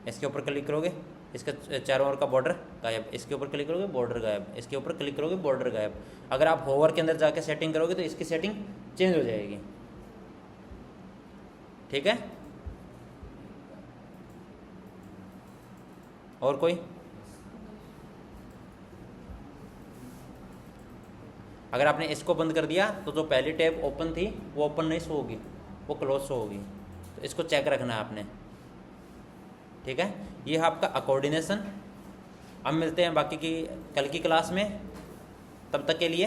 इसके ऊपर क्लिक करोगे, इसका चारों ओर का बॉर्डर गायब। इसके ऊपर क्लिक करोगे, बॉर्डर गायब। इसके ऊपर क्लिक करोगे, बॉर्डर गायब। अगर आप होवर के अंदर जाके सेटिंग करोगे तो इसकी सेटिंग चेंज हो जाएगी। ठीक है, और कोई? अगर आपने इसको बंद कर दिया तो जो पहली टैब ओपन थी वो ओपन नहीं शो होगी, वो क्लोज शो होगी। तो इसको चेक रखना है आपने। ठीक है, ये है आपका कोऑर्डिनेशन। अब मिलते हैं बाकी की कल की क्लास में, तब तक के लिए